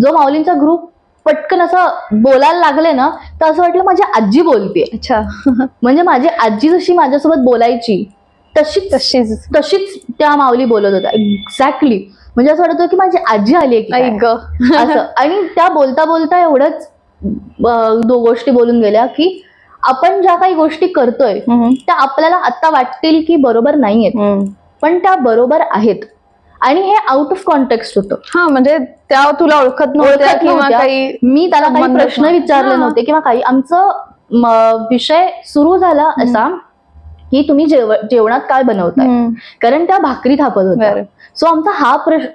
जो माऊलींचा ग्रुप पटकन असं बोलायला लागले ना तर असं वाटलं माझी आजी बोलते. अच्छा. म्हणजे माझी आजी जशी माझ्यासोबत बोलायची तशीच त्या माऊली बोलत होत्या. एक्झॅक्टली. म्हणजे असं वाटत होतं की माझी आजी आली असं. आणि त्या बोलता बोलता एवढंच गोष्टी बोलून गेल्या की आपण ज्या काही गोष्टी करतोय त्या आपल्याला आता वाटतील की बरोबर नाहीयेत पण त्या बरोबर आहेत. आणि हे आउट ऑफ कॉन्टेक्स्ट होतं. म्हणजे त्या तुला ओळखत नव्हत्या किंवा काही, मी त्याला काही प्रश्न विचारले नव्हते किंवा काही. आमचं विषय सुरू झाला असा की तुम्ही जेवणात काय बनवताय, कारण त्या भाकरी थापत होत्या. सो आमचा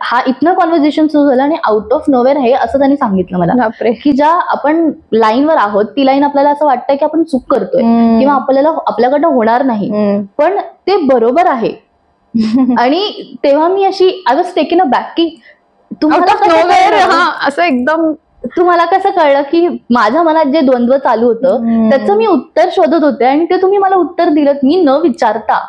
हा इथनं कॉन्व्हर्सेशन सुरू झालं आणि आउट ऑफ नोवेअर हे असं त्यांनी सांगितलं मला की ज्या आपण लाईनवर आहोत ती लाईन आपल्याला असं वाटतंय की आपण चूक करतोय किंवा आपल्याकडनं होणार नाही पण ते बरोबर आहे. आणि तेव्हा मी अशी I was taken a back की तुम्हाला असं एकदम तुम्हाला कसं कळलं की माझ्या मनात जे द्वंद्व चालू होतं त्याचं मी उत्तर शोधत होते आणि ते तुम्ही मला उत्तर दिलं मी न विचारता.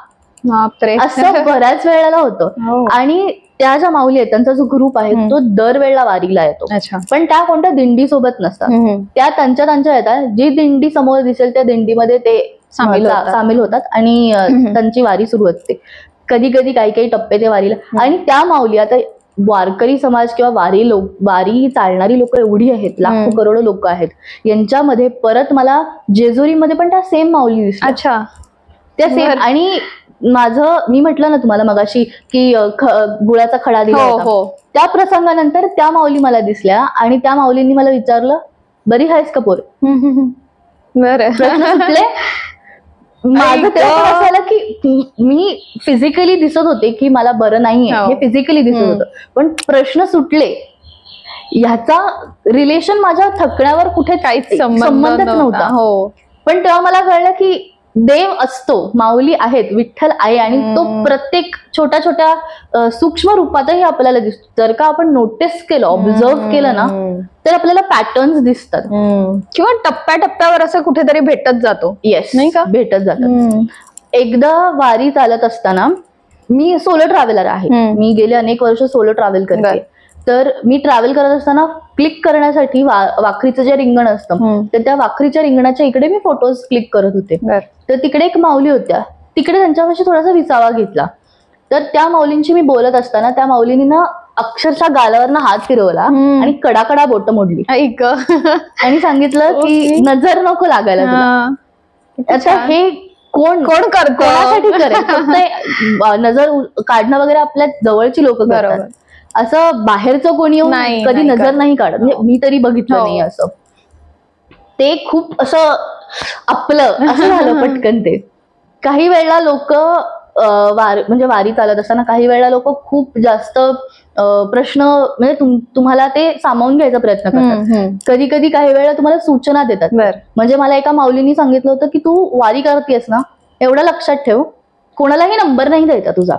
असं बऱ्याच वेळेला होतं. आणि त्या ज्या माऊली आहेत त्यांचा जो ग्रुप आहे तो दरवेळेला वारीला येतो पण त्या कोणत्या दिंडी सोबत नसतात. त्या त्यांच्या येतात, जी दिंडी समोर दिसेल त्या दिंडीमध्ये ते सामील होतात आणि त्यांची वारी सुरू असते. कधी कधी काही टप्पे ते वारीला. आणि त्या माऊली आता वारकरी समाज किंवा वारी चालणारी लोक एवढी आहेत, लाखो करोडो लोक आहेत, यांच्यामध्ये परत मला जेजुरीमध्ये पण त्या सेम माऊली दिसल्या. अच्छा. त्या सेम. आणि मी म्हटलं ना तुम्हाला मगाशी की गुळाचा खडा दिला होता, त्या प्रसंगानंतर त्या माऊली मला दिसल्या आणि त्या माऊलींनी मला विचारलं बरी आहेस का पोर. प्रश्न सुटले. माझं तेव्हा असं झालं की मी फिजिकली दिसत होते की मला बरं नाहीये, हे फिजिकली दिसत होतं पण प्रश्न सुटले ह्याचा रिलेशन माझ्या थकण्यावर कुठे काहीच संबंधच नव्हता. हो, पण तेव्हा मला कळलं की देव असतो, माऊली आहेत, विठ्ठल आहे, आणि तो प्रत्येक छोट्या छोट्या सूक्ष्म रूपातही आपल्याला दिसतो. जर का आपण नोटीस केलं, ऑब्झर्व केलं ना, तर आपल्याला पॅटर्न्स दिसतात किंवा टप्प्याटप्प्यावर असं कुठेतरी भेटत जातो. येस, नाही का, भेटत जातात. एकदा वारी चालत असताना, मी सोलो ट्रॅव्हलर आहे, मी गेले अनेक वर्ष सोलो ट्रॅव्हल करते. तर मी ट्रॅव्हल करत असताना क्लिक करण्यासाठी वाखरीचं जे रिंगण असतं, तर त्या वाखरीच्या रिंगणाच्या इकडे मी फोटोज क्लिक करत होते. तर तिकडे एक माऊली होत्या, तिकडे त्यांच्यापाशी थोडासा विसावा घेतला. तर त्या माऊलींशी मी बोलत असताना त्या माऊलींनी ना अक्षरशः गालावरनं हात फिरवला आणि कडाकडा बोट मोडली आणि सांगितलं की नजर नको लागायला. आता हे कोण करतो, कोणासाठी करेल? फक्त नजर काढणं वगैरे आपल्या जवळची लोक करतात, असं बाहेरचं कोणी येऊन कधी नजर नाही काढत. म्हणजे मी तरी बघितलं नाही असं. ते खूप असं आपलं असं झालं पटकन. ते काही वेळेला लोक म्हणजे वारी चालत असताना काही वेळेला लोक खूप जास्त प्रश्न म्हणजे तुम्हाला ते सामावून घ्यायचा प्रयत्न करतात. कधी कधी काही वेळेला तुम्हाला सूचना देतात. म्हणजे मला एका माऊलींनी सांगितलं होतं की तू वारी करतेस ना, एवढं लक्षात ठेव, कोणालाही नंबर नाही द्यायचा तुझा.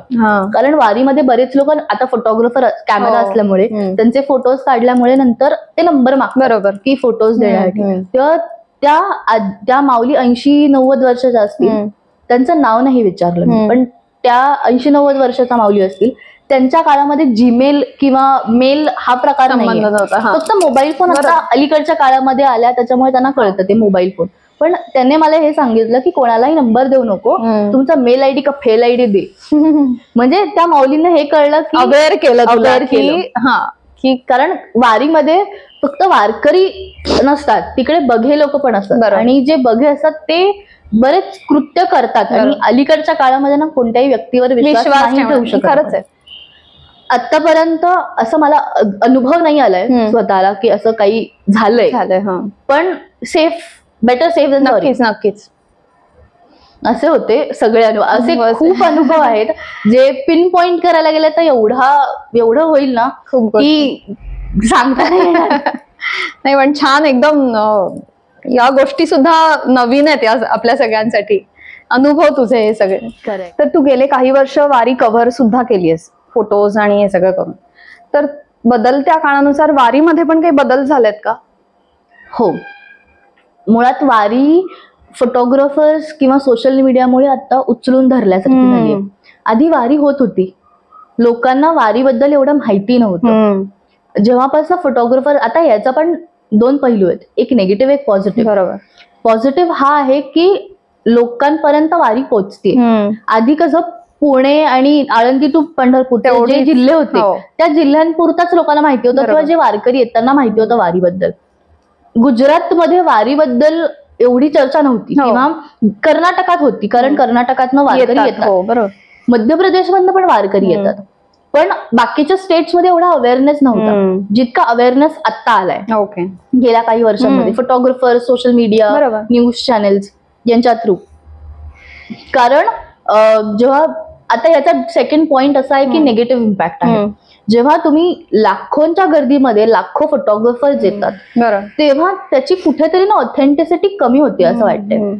कारण वारीमध्ये बरेच लोक आता फोटोग्राफर कॅमेरा असल्यामुळे त्यांचे फोटोज काढल्यामुळे नंतर ते नंबर मागतात, बरोबर, की फोटोज देण्यासाठी. तेव्हा त्या माऊली 80-90 वर्षाच्या असतील, त्यांचं नाव नाही विचारलं मी, पण त्या 80-90 वर्षाच्या माऊली असतील. त्यांच्या काळामध्ये जीमेल किंवा मेल हा प्रकार नाही, फक्त मोबाईल फोन आता अलीकडच्या काळामध्ये आल्या, त्याच्यामुळे त्यांना कळतं ते मोबाईल फोन. पण त्यांनी मला हे सांगितलं की कोणालाही नंबर देऊ नको, तुमचा मेल आयडी का फेल आयडी दे. म्हणजे त्या माऊलींना हे कळलं की अवेअर केलं की कारण वारीमध्ये फक्त वारकरी नसतात, तिकडे बघे लोक पण असतात, आणि जे बघे असतात ते बरेच कृत्य करतात. आणि अलीकडच्या काळामध्ये ना कोणत्याही व्यक्तीवर विश्वास नाही ठेवू शकत. खरंच आहे. आतापर्यंत असं मला अनुभव नाही आलाय स्वतःला की असं काही झालंय, पण बेटर सेफ दॅन सॉरी. नक्कीच असे होते सगळे अनुभव. असे खूप अनुभव आहेत जे पिन पॉइंट करायला गेले तर एवढं होईल ना की सांगता नाही येणार. नाही, पण छान एकदम. या गोष्टी सुद्धा नवीन आहेत आपल्या सगळ्यांसाठी, अनुभव तुझे हे सगळे. करेक्ट. तर तू गेले काही वर्ष वारी कव्हर सुद्धा केलीयस, फोटोज आणि हे सगळं करून. तर बदलत्या काळानुसार वारीमध्ये पण काही बदल झालेत का? हो, मुळात वारी फोटोग्राफर्स किंवा सोशल मीडियामुळे आता उचलून धरल्यासारखी झाली. आधी वारी होत होती, लोकांना वारीबद्दल एवढं माहिती नव्हतं. जेव्हापासून फोटोग्राफर, आता याचा पण 2 पैलू आहेत, एक निगेटिव्ह एक पॉझिटिव्ह. बरोबर. पॉझिटिव्ह हा आहे की लोकांपर्यंत वारी पोहोचते. आधी कसं पुणे आणि आळंदी टू पंढरपूर जे जिल्हे होते त्या जिल्ह्यांपुरताच लोकांना माहिती होतं, किंवा जे वारकरी आहेत त्यांना माहिती होतं वारीबद्दल. गुजरातमध्ये वारीबद्दल एवढी चर्चा नव्हती, किंवा कर्नाटकात होती, कारण कर्नाटकातनं वारकरी येतात, मध्य प्रदेशमधनं पण वारकरी येतात. पण बाकीच्या स्टेट्समध्ये एवढा अवेअरनेस नव्हता जितका अवेअरनेस आता आलाय गेल्या काही वर्षांमध्ये, photographer, social media, news channels यांच्या थ्रू. कारण जेव्हा आता याचा सेकंड पॉइंट असा आहे की निगेटिव्ह इम्पॅक्ट आहे. जेव्हा तुम्ही लाखोंच्या गर्दीमध्ये लाखो फोटोग्राफर्स येतात तेव्हा त्याची कुठेतरी ना ऑथेंटिसिटी कमी होते असं वाटतंय.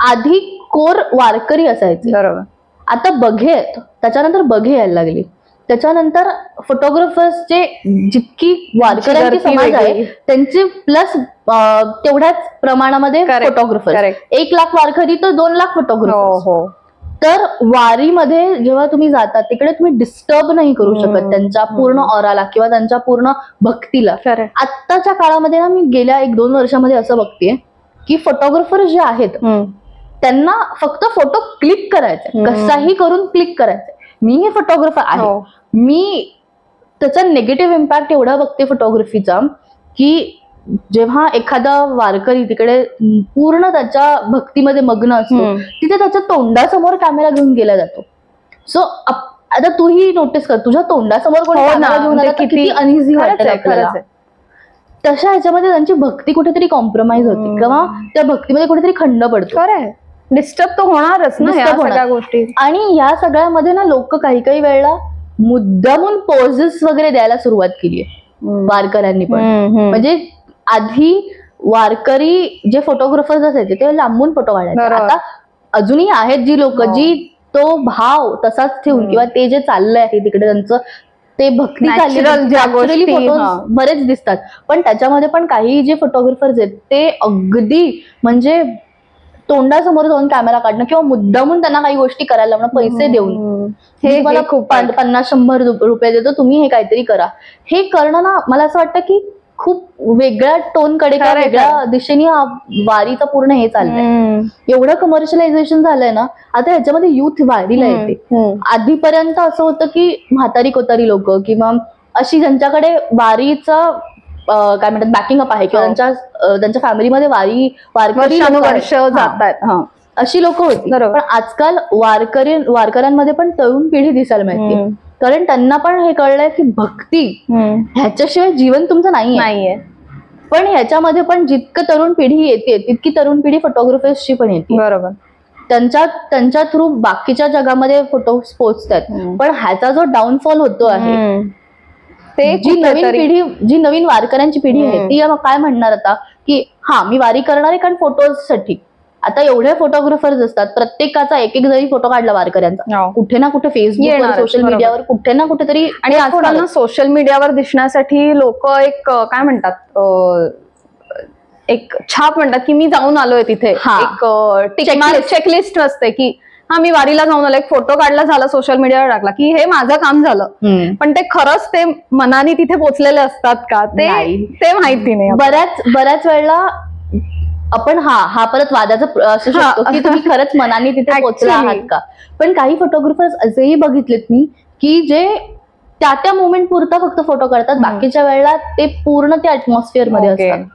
आधी कोर वारकरी असायचे, बरोबर, आता बघे आहेत, त्याच्यानंतर बघे यायला लागले, त्याच्यानंतर फोटोग्राफर्सचे जितकी वारकऱ्यांची समाज आहे त्यांची प्लस तेवढ्याच प्रमाणामध्ये फोटोग्राफर. 1 लाख वारकरी तर 2 लाख फोटोग्राफर. तर वारीमध्ये जेव्हा तुम्ही जाता तिकडे तुम्ही डिस्टर्ब नाही करू शकत त्यांच्या पूर्ण ऑराला किंवा त्यांच्या पूर्ण भक्तीला. आत्ताच्या काळामध्ये ना मी गेल्या 1-2 वर्षामध्ये असं बघतेय की फोटोग्राफर जे आहेत त्यांना फक्त फोटो क्लिक करायचा, कसाही करून क्लिक करायचा. मी हे फोटोग्राफर आहे, मी त्याचा निगेटिव्ह इम्पॅक्ट एवढा बघते फोटोग्राफीचा की जेव्हा एखादा वारकरी तिकडे पूर्ण त्याच्या भक्तीमध्ये मग्न असतो तिथे त्याच्या तोंडासमोर कॅमेरा घेऊन गेला जातो. सो आता तूही नोटीस कर, तुझ्या तोंडासमोर कोणी कॅमेरा घेऊन आला तर किती अनइझी वाटतं आपल्याला. तशा ह्याच्यामध्ये त्यांची भक्ती कुठेतरी कॉम्प्रोमाइज होते किंवा त्या भक्तीमध्ये कुठेतरी खंड पडतो. डिस्टर्ब तर होणारच ना या सगळ्या गोष्टी. आणि या सगळ्यामध्ये ना लोक काही काही वेळेला मुद्दामून पोजेस वगैरे द्यायला सुरुवात केली आहे. वारकऱ्यांनी पण. म्हणजे आधी वारकरी जे फोटोग्राफर्स असायचे ते लांबून फोटो काढायचे. आता अजूनही आहेत जी लोक जी तो भाव तसाच ठेवून किंवा ते जे चाललंय आहे तिकडे त्यांचं ते भक्ती चालली फोटो बरेच दिसतात. पण त्याच्यामध्ये पण काही जे फोटोग्राफर्स आहेत ते अगदी म्हणजे तोंडासमोर जाऊन कॅमेरा काढणं किंवा मुद्दामून त्यांना काही गोष्टी करायला लावणं पैसे देऊन, हे मला खूप 50-100 रुपये देतो तुम्ही हे काहीतरी करा, हे करणं ना मला असं वाटतं की खूप वेगळ्या टोनकडे किंवा वेगळ्या दिशेने वारीचं पूर्ण हे चाललंय. एवढं कमर्शियलायझेशन झालंय ना आता ह्याच्यामध्ये युथ वारीला येते. आधीपर्यंत असं होतं की म्हातारी कोतारी लोक किंवा अशी ज्यांच्याकडे वारीचा काय म्हणतात बॅकिंग अप आहे किंवा त्यांच्या फॅमिलीमध्ये वारकरी जातात अशी लोक होती. पण आजकाल वारकऱ्यांमध्ये पण तरुण पिढी दिसायला मिळते. कारण त्यांना पण हे कळलंय की भक्ती ह्याच्याशिवाय जीवन तुमचं नाहीये. पण ह्याच्यामध्ये पण जितकं तरुण पिढी येते तितकी तरुण पिढी फोटोग्राफर्सची पण येते. बरोबर. त्यांच्या थ्रू बाकीच्या जगामध्ये फोटो पोहोचतात. पण ह्याचा जो डाऊनफॉल होतो आहे ते जी नवीन वारकऱ्यांची पिढी आहे ती काय म्हणणार आता की हा मी वारी करणार आहे कारण फोटोसाठी. आता एवढे फोटोग्राफर्स असतात प्रत्येकाचा एक जरी फोटो काढला वारकऱ्यांचा कुठे ना कुठे फेसबुकवर सोशल मीडियावर कुठे ना कुठेतरी. आणि आजकाल ना सोशल मीडियावर दिसण्यासाठी लोक एक काय म्हणतात एक छाप म्हणतात की मी जाऊन आलोय तिथे, एक चेकलिस्ट असते की हा मी वारीला जाऊन आलो, एक फोटो काढला झाला सोशल मीडियावर टाकला की हे माझं काम झालं. पण ते खरंच ते मनाने तिथे पोहोचलेले असतात का ते माहिती नाही. बऱ्याच वेळेला आपण हा परत वादाचा असू शकतो की तुम्ही खरंच मनाने तिथे पोहोचला आहात का. पण काही फोटोग्राफर्स असेही बघितलेत मी की जे त्या मोमेंट पुरता फक्त फोटो काढतात, बाकीच्या वेळेला ते पूर्ण त्या ऍटमॉस्फिअर मध्ये असतात.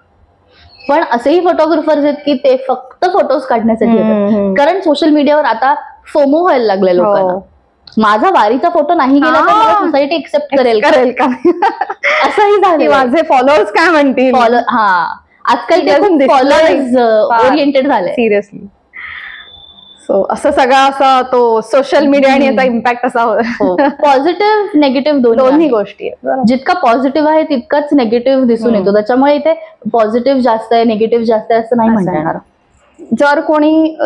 पण असेही फोटोग्राफर्स आहेत की ते फक्त फोटोज काढण्यासाठी येतात. कारण सोशल मीडियावर आता फोमो व्हायला लागलाय लोकांना. माझा वारीचा फोटो नाही गेला तर मला सोसायटी एक्सेप्ट करेल का असंही झालं. माझे फॉलोअर्स काय म्हणतील. आजकाल ते खूप फॉलोअर्स ओरिएंटेड झालंय सिरियसली. सो असं सगळा असा तो सोशल मीडिया आणि याचा इम्पॅक्ट असा पॉझिटिव्ह निगेटिव्ह दोन्ही गोष्टी आहेत. जितका पॉझिटिव्ह आहे तितकाच निगेटिव्ह दिसून येतो. त्याच्यामुळे इथे पॉझिटिव्ह जास्त आहे निगेटिव्ह जास्त आहे असं नाही म्हणता येणार.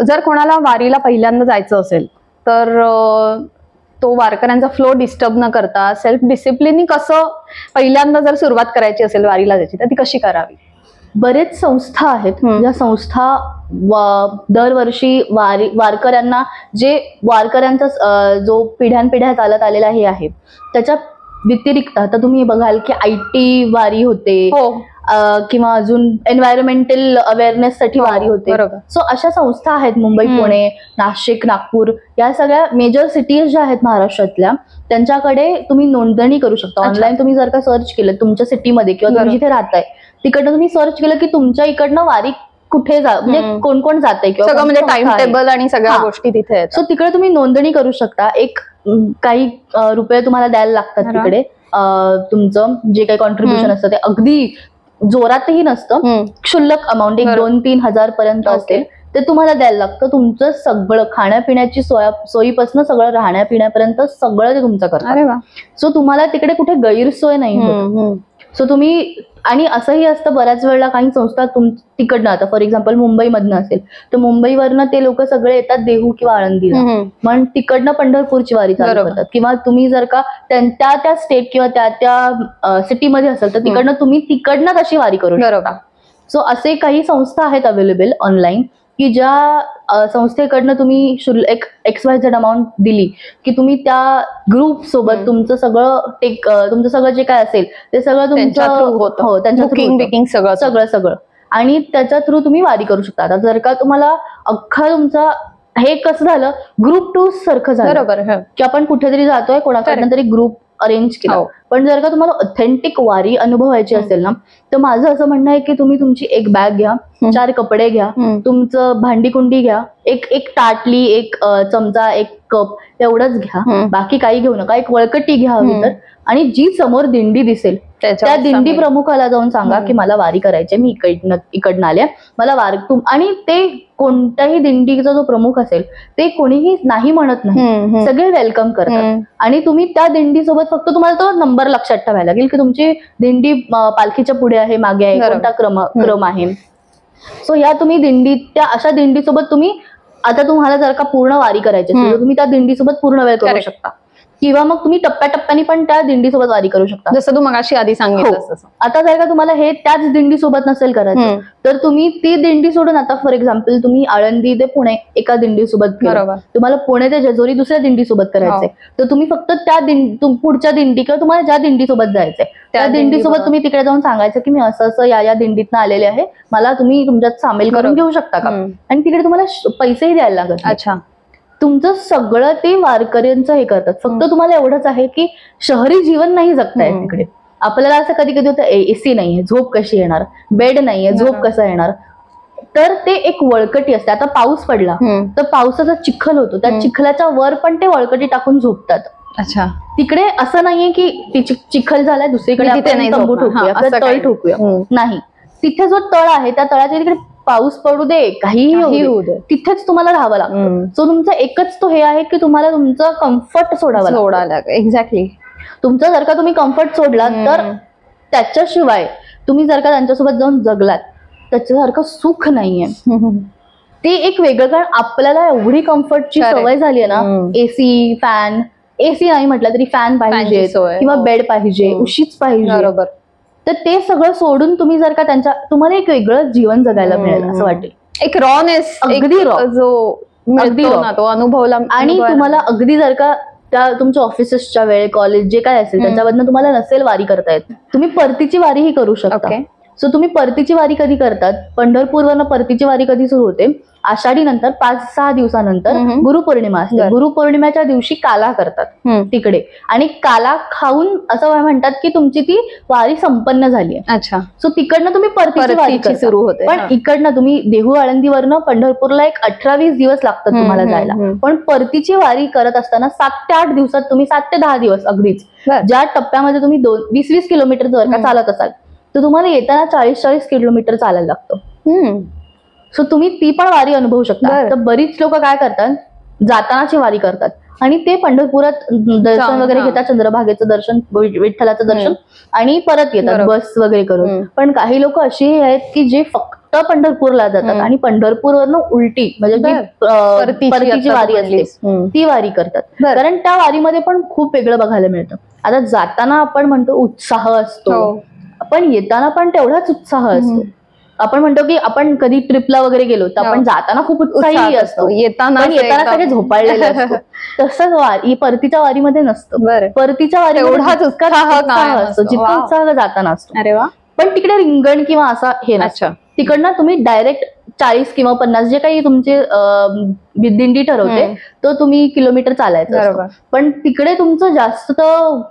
जर कोणाला वारीला पहिल्यांदा जायचं असेल तर तो वारकऱ्यांचा फ्लो डिस्टर्ब न करता सेल्फ डिसिप्लिन कसं पहिल्यांदा जर सुरुवात करायची असेल वारीला जायची तर ती कशी करावी. बरेच संस्था आहेत ज्या संस्था दरवर्षी वारकऱ्यांना जे वारकऱ्यांचा जो पिढ्यानपिढ्या चालत आलेला हे आहे त्याच्या व्यतिरिक्त आता तुम्ही बघाल की IT वारी होते किंवा अजून एन्व्हायरमेंटल अवेअरनेस साठी वारी होते. सो अशा संस्था आहेत मुंबई, पुणे, नाशिक, नागपूर या सगळ्या मेजर सिटीज ज्या आहेत महाराष्ट्रातल्या त्यांच्याकडे तुम्ही नोंदणी करू शकता. ऑनलाईन तुम्ही जर का सर्च केलं तुमच्या सिटीमध्ये किंवा तुम्ही जिथे राहताय तिकडनं तुम्ही सर्च केलं की तुमच्या इकडनं वारी कुठे म्हणजे कोण कोण जाते किंवा म्हणजे टाइम टेबल आणि सगळ्या गोष्टी तिथे आहेत. सो तिकडे तुम्ही नोंदणी करू शकता. एक काही रुपये तुम्हाला द्यायला लागतात तिकडे. तुमचं जे काही कॉन्ट्रीब्युशन असतं ते अगदी जोरातही नसतं, क्षुल्लक अमाऊंट 1-2-3 हजार पर्यंत असेल ते तुम्हाला द्यायला लागतं. तुमचं सगळं खाण्यापिण्याची सोयीपासून सगळं राहण्यापिण्यापर्यंत सगळं ते तुमचं करतात. सो तुम्हाला तिकडे कुठे गैरसोय नाही होत. सो तुम्ही आणि असंही असतं बऱ्याच वेळेला काही संस्था तिकडनं आता फॉर एक्झाम्पल मुंबईमधनं असेल तर मुंबईवरनं ते लोक सगळे येतात देहू किंवा आळंदीला, मग तिकडनं पंढरपूरची वारी चालू करतात. किंवा तुम्ही जर का त्या स्टेट किंवा त्या सिटीमध्ये असेल तर तिकडनं तुम्ही तिकडनं तशी वारी करू शकता. सो असे काही संस्था आहेत अवेलेबल ऑनलाईन की ज्या संस्थेकडनं तुम्ही एक XYZ अमाऊंट दिली की तुम्ही त्या ग्रुप सोबत तुमचं सगळं जे काय असेल ते सगळं तुमचं त्यांच्या सगळं आणि त्याच्या थ्रू तुम्ही वारी करू शकता. आता जर का तुम्हाला अख्खा तुमचा हे कसं झालं ग्रुप टूर सारखं झालं की आपण कुठेतरी जातोय कोणाकडनं तरी ग्रुप अरेंज केला. पण जर का तुम्हाला ऑथेंटिक वारी अनुभवायची असेल ना तर माझं असं म्हणणं आहे की तुम्ही तुमची एक बॅग घ्या, 4 कपडे घ्या, तुमचं भांडी-कुंडी घ्या, एक ताटली, एक चमचा, एक कप एवढंच घ्या, बाकी काही घेऊ नका. एक वळकटी घ्या हवी तर, आणि जी समोर दिंडी दिसेल त्या दिंडी प्रमुखाला जाऊन सांगा की मला वारी करायची, मी इकडनं आले मला वारी. आणि ते कोणत्याही दिंडीचा जो प्रमुख असेल ते कोणीही नाही म्हणत नाही, सगळे वेलकम करतात. आणि तुम्ही त्या दिंडी सोबत फक्त तुम्हाला तो नंबर नंबर लक्षात ठेवायला लागेल की तुमची दिंडी पालखीच्या पुढे आहे, मागे आहे, कोणता क्रम आहे. सो या तुम्ही त्या अशा दिंडीसोबत तुम्ही, आता तुम्हाला जर का पूर्ण वारी करायची असेल तर तुम्ही त्या दिंडीसोबत पूर्ण वेळ करू शकता, किंवा मग तुम्ही टप्प्याटप्प्याने पण त्या दिंडीसोबत वारी करू शकता, जसं तू मगाशी आधी सांगितलं. आता जर का तुम्हाला हे त्याच दिंडीसोबत नसेल करायचं तर तुम्ही ती दिंडी सोडून, आता फॉर एक्झाम्पल तुम्ही आळंदी ते पुणे एका दिंडीसोबत, तुम्हाला पुणे ते जेजुरी दुसऱ्या दिंडीसोबत करायचंय, तर तुम्ही फक्त त्या पुढच्या दिंडी किंवा तुम्हाला ज्या दिंडीसोबत जायचंय त्या दिंडीसोबत तुम्ही तिकडे जाऊन सांगायचं की मी असं असं या दिंडीतनं आलेले आहे, मला तुम्ही तुमच्यात सामील करून घेऊ शकता का, आणि तिकडे तुम्हाला पैसेही द्यायला लागत. अच्छा. तुमचं सगळं ते वारकऱ्यांचं हे करतात. फक्त तुम्हाला एवढंच आहे की शहरी जीवन नाही जगताय तिकडे. आपल्याला असं कधी कधी होतं एसी नाहीये, झोप कशी येणार, बेड नाहीये, झोप कसा येणार, तर ते एक वळकटी असते. आता पाऊस पडला तर पावसाचा चिखल होतो, त्या चिखलाच्या वर पण ते वळकटी टाकून झोपतात. अच्छा. तिकडे असं नाहीये की चिखल झालाय दुसरीकडे तंबू ठोकूया, तळ ठोकूया, नाही. तिथे जो तळ आहे त्या तळाच्या तिकडे पाऊस पडू दे, काहीही होऊ दे, तिथेच तुम्हाला राहावं लागतं. सो तुमचं एकच तो हे आहे की तुम्हाला तुमचं कम्फर्ट सोडावं लागतं. एक्झॅक्टली. तुमचं जर का तुम्ही कम्फर्ट सोडलात तर त्याच्याशिवाय तुम्ही जर का त्यांच्यासोबत जाऊन जगलात त्याच्यासारखं सुख नाहीये. ते एक वेगळं, कारण आपल्याला एवढी कम्फर्टची सवय झाली आहे ना, एसी फॅन, एसी नाही म्हटलं तरी फॅन पाहिजे किंवा बेड पाहिजे, उशीच पाहिजे. बरोबर. तर ते सगळं सोडून तुम्ही जर का तुम्हाला एक वेगळं जीवन जगायला मिळेल असं वाटेल. एक रॉनेस, अगदी रॉ, जो अगदी तो अनुभवला. आणि तुम्हाला अगदी जर का त्या तुमच्या ऑफिसेसच्या वेळे, कॉलेज जे काय असेल त्याच्याबद्दल तुम्हाला नसेल वारी करता येत, तुम्ही परतीची वारीही करू शकता. सो तुम्ही परतीची वारी कधी करतात, पंढरपूरवरनं परतीची वारी कधी सुरू होते, आषाढी नंतर 5-6 दिवसानंतर गुरुपौर्णिमा असते. गुरुपौर्णिमेच्या दिवशी काला करतात तिकडे, आणि काला खाऊन असं म्हणतात की तुमची ती वारी संपन्न झाली आहे. अच्छा. सो तिकडनं तुम्ही परतीची वारी सुरू होते. पण इकडनं तुम्ही देहू आळंदीवरनं पंढरपूरला एक 18-20 दिवस लागतात तुम्हाला जायला. पण परतीची वारी करत असताना 7 ते 8 दिवसात तुम्ही, 7 ते 10 दिवस अगदीच, ज्या टप्प्यामध्ये तुम्ही 20-20 किलोमीटर जर का चालत असाल तर तुम्हाला येताना 40-40 किलोमीटर चालायला लागतं. सो तुम्ही ती पण वारी अनुभवू शकता. तर बरीच लोक काय करतात, जातानाची वारी करतात आणि ते पंढरपुरात दर्शन वगैरे घेतात, चंद्रभागेचं दर्शन, विठ्ठलाचं दर्शन, आणि परत येतात बस वगैरे करून. पण काही लोक अशी आहेत की जे फक्त पंढरपूरला जातात आणि पंढरपूरवरनं उलटी म्हणजे परतीची वारी असते ती वारी करतात. कारण त्या वारीमध्ये पण खूप वेगळं बघायला मिळतं. आता जाताना आपण म्हणतो उत्साह असतो, पण येताना पण तेवढाच उत्साह असतो. आपण म्हणतो की आपण कधी ट्रिपला वगैरे गेलो तर आपण जाताना खूप उत्साही असतो, येताना सगळे झोपाळलेले असतो. तसंच परतीच्या वारीमध्ये नसतं. परतीच्या वारी एवढाच उत्साह असतो जितका उत्साह जाताना असतो. अरे वा. पण तिकडे रिंगण किंवा असा हे नसतं. तिकडनं तुम्ही डायरेक्ट 40 किंवा 50 जे काही तुमचे दिंडी ठरवते तो तुम्ही किलोमीटर चालायचं. पण तिकडे तुमचं जास्त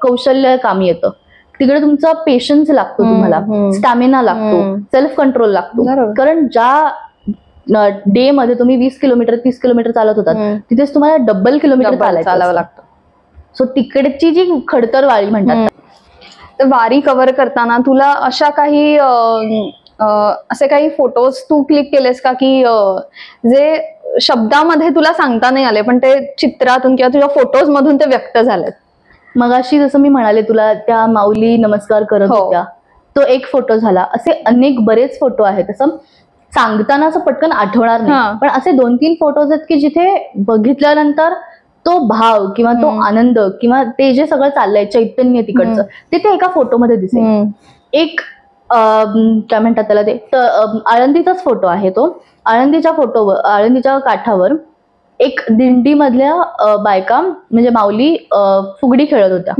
कौशल्य कामी येतं. तिकडे तुमचा पेशन्स लागतो, तुम्हाला स्टॅमिना लागतो, सेल्फ कंट्रोल लागतो. कारण ज्या डे मध्ये तुम्ही 20 किलोमीटर 30 किलोमीटर चालत होतात तिथेच तुम्हाला डबल किलोमीटर चालावं लागतं. सो तिकडची जी खडतर वारी म्हणतात. तर वारी कव्हर करताना तुला अशा काही असे काही फोटोज तू क्लिक केलेस का की जे शब्दामध्ये तुला सांगता नाही आले पण ते चित्रातून किंवा तुझ्या फोटोज मधून ते व्यक्त झालेत? मगाशी जसं मी म्हणाले तुला, त्या माऊली नमस्कार करत होत्या, तो एक फोटो झाला. असे अनेक बरेच फोटो आहेत. असं सांगताना असं पटकन आठवणार नाही, पण असे 2-3 फोटोज आहेत की जिथे बघितल्यानंतर तो भाव किंवा तो आनंद किंवा ते जे सगळं चाललंय चैतन्य तिकडचं ते एका फोटोमध्ये दिसेल. एक काय म्हणतात त्याला, ते आळंदीचाच फोटो आहे तो. आळंदीच्या काठावर एक दिंडी मधल्या बायका म्हणजे माऊली फुगडी खेळत होत्या.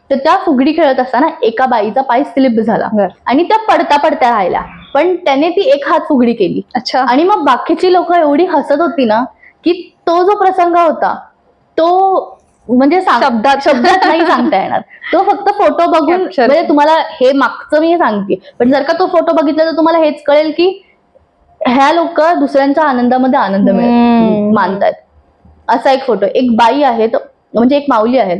तर त्या फुगडी खेळत असताना एका बाईचा पाय स्लिप झाला आणि त्या पडता पडत्या राहिल्या, पण त्याने ती एक हात फुगडी केली. अच्छा. आणि मग बाकीची लोक एवढी हसत होती ना की तो जो प्रसंग होता तो म्हणजे शब्दात नाही सांगता येणार. तो फक्त फोटो बघून, म्हणजे तुम्हाला हे मागचं मी सांगते, पण जर का तो फोटो बघितला तर तुम्हाला हेच कळेल की ह्या लोक दुसऱ्यांच्या आनंदामध्ये आनंद मानतायत. असा एक फोटो. एक बाई आहे, म्हणजे एक माऊली आहे,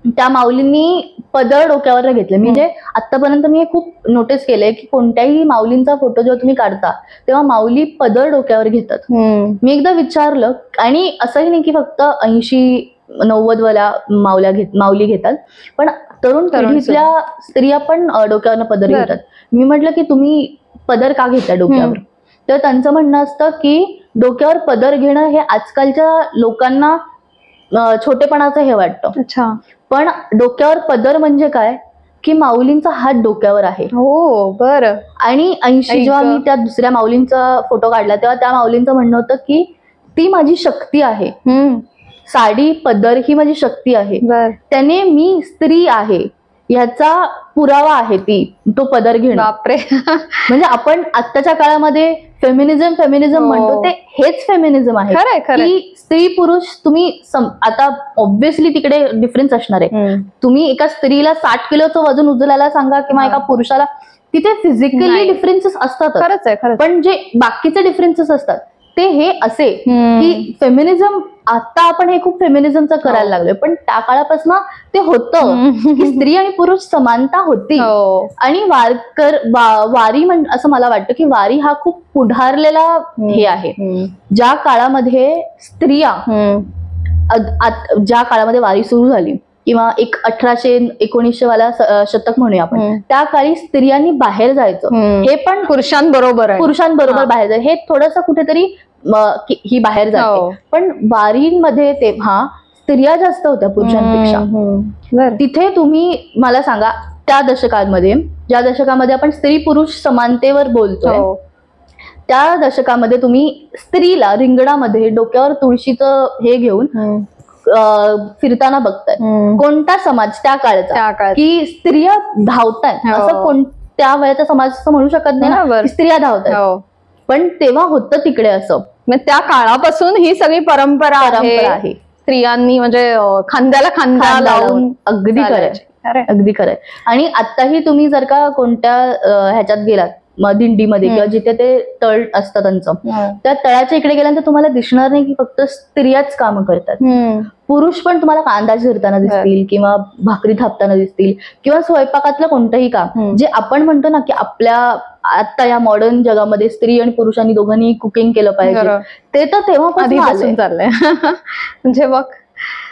त्या माऊलींनी पदर डोक्यावर घेतले. म्हणजे आतापर्यंत मी हे खूप नोटीस केलंय की कोणत्याही माऊलींचा फोटो जेव्हा तुम्ही काढता तेव्हा माऊली पदर डोक्यावर घेतात. मी एकदा विचारलं, आणि असंही नाही की फक्त 80-90 वाल्या माऊली घेतात, पण तरुण पिढीतल्या स्त्रिया पण डोक्यावरनं पदर घेतात. मी म्हटलं की तुम्ही पदर का घेता डोक्यावर, तर त्यांचं म्हणणं असतं की डोक्यावर पदर घेणं हे आजकालच्या लोकांना छोटेपणाचं हे वाटतं. अच्छा. पण डोक्यावर पदर म्हणजे काय की माऊलींचा हात डोक्यावर आहे. हो बरं. आणि 80 जेव्हा मी त्या दुसऱ्या माऊलींचा फोटो काढला तेव्हा त्या माऊलींचं म्हणणं होतं की ती माझी शक्ती आहे. साडी पदर ही माझी शक्ती आहे. त्याने मी स्त्री आहे ह्याचा पुरावा आहे तो पदर घेणं. बापरे. म्हणजे आपण आत्ताच्या काळामध्ये फेमिनिझम म्हणतो ते हेच फेमिनिझम आहे की स्त्री पुरुष तुम्ही आता ऑब्व्हियसली तिकडे डिफरन्स असणार आहे. तुम्ही एका स्त्रीला 60 किलोचं वजन उचलायला सांगा किंवा एका पुरुषाला, तिथे फिजिकली डिफरन्सेस असतात. खरंच आहे. पण जे बाकीचे डिफरन्सेस असतात ते हे असे की फेमिनिझम आता आपण हे खूप फेमिनिझमचं करायला लागलोय, पण त्या काळापासून ते होतं की स्त्री आणि पुरुष समानता होती. आणि वारी असं मला वाटतं की वारी हा खूप पुढारलेला हे आहे. ज्या काळामध्ये स्त्रिया ज्या काळामध्ये वारी सुरू झाली किंवा 1800-1900 वाला शतक म्हणूया आपण, त्या काळी स्त्रियांनी बाहेर जायचं, हे पण पुरुषांबरोबर बाहेर जायचं, हे थोडंसं कुठेतरी ही बाहेर जाते. पण वारीमध्ये तेव्हा स्त्रिया जास्त होत्या पुरुषांपेक्षा. तिथे तुम्ही मला सांगा त्या दशकांमध्ये, ज्या दशकामध्ये आपण स्त्री पुरुष समानतेवर बोलतोय, त्या दशकामध्ये तुम्ही स्त्रीला रिंगणामध्ये डोक्यावर तुळशीचं हे घेऊन फिरताना बघताय. कोणता समाज त्या काळाचा की स्त्रिया धावतायत असं त्या वयाचा समाज असं म्हणू शकत नाही ना, स्त्रिया धावतायत. पण तेव्हा होतं तिकडे असं. त्या काळापासून ही सगळी परंपरा आहे. स्त्रियांनी म्हणजे खांद्याला खांदा लावून. अगदी खरंय. आणि आताही तुम्ही जर का कोणत्या ह्याच्यात गेलात दिंडीमध्ये किंवा जिथे ते तळ असतं त्यांचं, त्या तळाच्या इकडे गेल्यानंतर तुम्हाला दिसणार नाही की फक्त स्त्रियाच कामं करतात. पुरुष पण तुम्हाला कांदा चिरताना दिसतील किंवा भाकरी थापताना दिसतील किंवा स्वयंपाकातलं कोणतंही काम, जे आपण म्हणतो ना की आपल्या आता या मॉडर्न जगामध्ये स्त्री आणि पुरुषांनी दोघांनी कुकिंग केलं पाहिजे, ते तर तेव्हापासून चाललंय. म्हणजे बघ,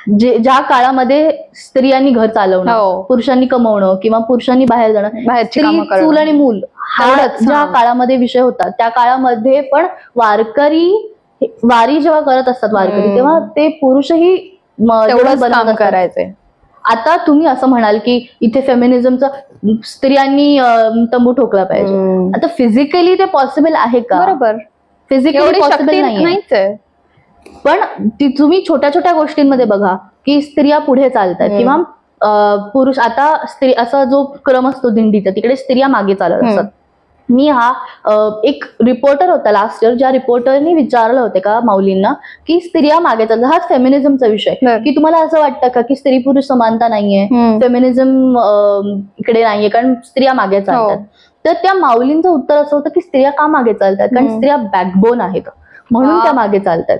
ज्या काळामध्ये स्त्रियांनी घर चालवणं, पुरुषांनी कमवणं किंवा पुरुषांनी बाहेर जाणं, चूल आणि मूल हा ज्या काळामध्ये विषय होता, त्या काळामध्ये पण वारी जेव्हा करत असतात वारकरी, तेव्हा ते पुरुषही काम करायचे. आता तुम्ही असं म्हणाल की इथे फेमिनिझमचं स्त्रियांनी तंबू ठोकला पाहिजे. आता फिजिकली ते पॉसिबल आहे का? बरोबर, फिजिकली पॉसिबल नाहीये. पण तुम्ही छोट्या छोट्या गोष्टींमध्ये बघा की स्त्रिया पुढे चालतात किंवा पुरुष, आता स्त्री असा जो क्रम असतो दिंडीचा, तिकडे स्त्रिया मागे चालत असतात. मी एक रिपोर्टर होता लास्ट इयर, ज्या रिपोर्टरनी विचारलं होते का माऊलींना की स्त्रिया मागे चालतात, हाच फेमिनिझमचा विषय, की तुम्हाला असं वाटतं का की स्त्री पुरुष समानता नाहीये, फेमिनिझम इकडे नाहीये कारण स्त्रिया मागे चालतात. तर त्या माऊलींचं उत्तर असं होतं की स्त्रिया का मागे चालतात, कारण स्त्रिया बॅकबोन आहेत म्हणून त्या मागे चालतात.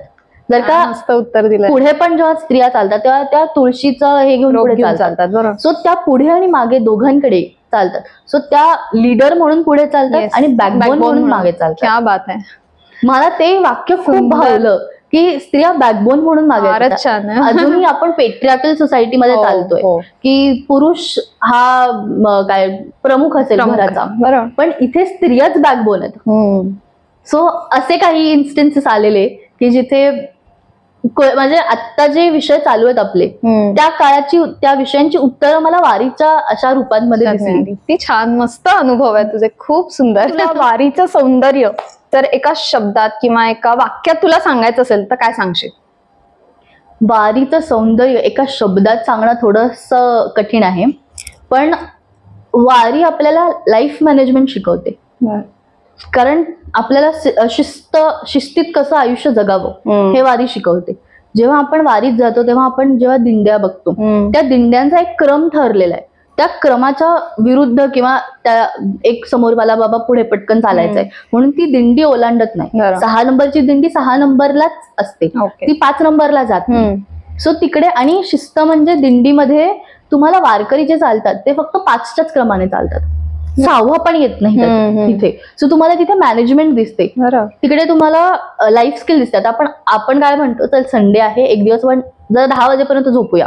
जर का उत्तर दिलं, पुढे पण जेव्हा स्त्रिया चालतात तेव्हा त्या तुळशीचं हे घेऊन पुढे चालतात. सो त्या पुढे आणि मागे दोघांकडे चालतात. सो त्या लीडर म्हणून पुढे चालतात आणि बॅकबोन म्हणून मागे चालतात. क्या बात आहे. मला ते वाक्य खूप भावलं की स्त्रिया बॅकबोन म्हणून मागे चालतात. अजूनही आपण पेट्रियार्कल सोसायटीमध्ये चालतोय की पुरुष हा काय प्रमुख असेल घराचा, पण इथे स्त्रियाच बॅकबोन आहेत. सो असे काही इन्स्टन्सेस आलेले की जिथे म्हणजे आता जे विषय चालू आहेत आपले, त्या विषयांची उत्तरं मला वारीच्या अशा रूपांमध्ये दिसली. ती छान, मस्त अनुभव आहे तुझे, खूप सुंदर. वारीचं सौंदर्य तर एका शब्दात किंवा एका वाक्यात तुला सांगायचं असेल तर काय सांगशील? वारीचं सौंदर्य एका शब्दात सांगणं थोडंसं कठीण आहे, पण वारी आपल्याला लाईफ मॅनेजमेंट शिकवते. कारण आपल्याला शिस्तीत कसं आयुष्य जगावं हे वारी शिकवते. जेव्हा आपण वारीत जातो तेव्हा आपण जेव्हा दिंड्या बघतो, त्या दिंड्यांचा एक क्रम ठरलेला आहे. त्या क्रमाच्या विरुद्ध किंवा त्या एक समोर मला बाबा पुढे पटकन चालायचंय म्हणून ती दिंडी ओलांडत नाही. 6 नंबरची दिंडी 6 नंबरलाच असते, ती 5 नंबरला जात नाही. सो तिकडे आणि शिस्त म्हणजे दिंडीमध्ये तुम्हाला वारकरी जे चालतात ते फक्त 5च्याच क्रमाने चालतात. 6वा पण येत नाही तिथे. सो तुम्हाला तिथे मॅनेजमेंट दिसते, तिकडे तुम्हाला लाईफ स्किल दिसतात. आपण काय म्हणतो, चल संडे आहे, एक दिवस पण जर 10 वाजेपर्यंत झोपूया,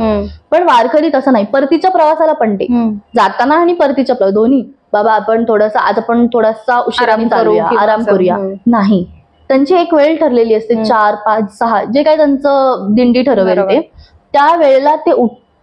पण वारकरी तसं नाही. परतीच्या प्रवासाला पण ते जाताना आणि परतीच्या प्रवास दोन्ही, बाबा आपण थोडासा आज आपण थोडासा उशिराने चालूया, आराम करूया, नाही. त्यांची एक वेळ ठरलेली असते, 4, 5, 6 जे काही त्यांचं दिंडी ठरवेल ते, त्या वेळेला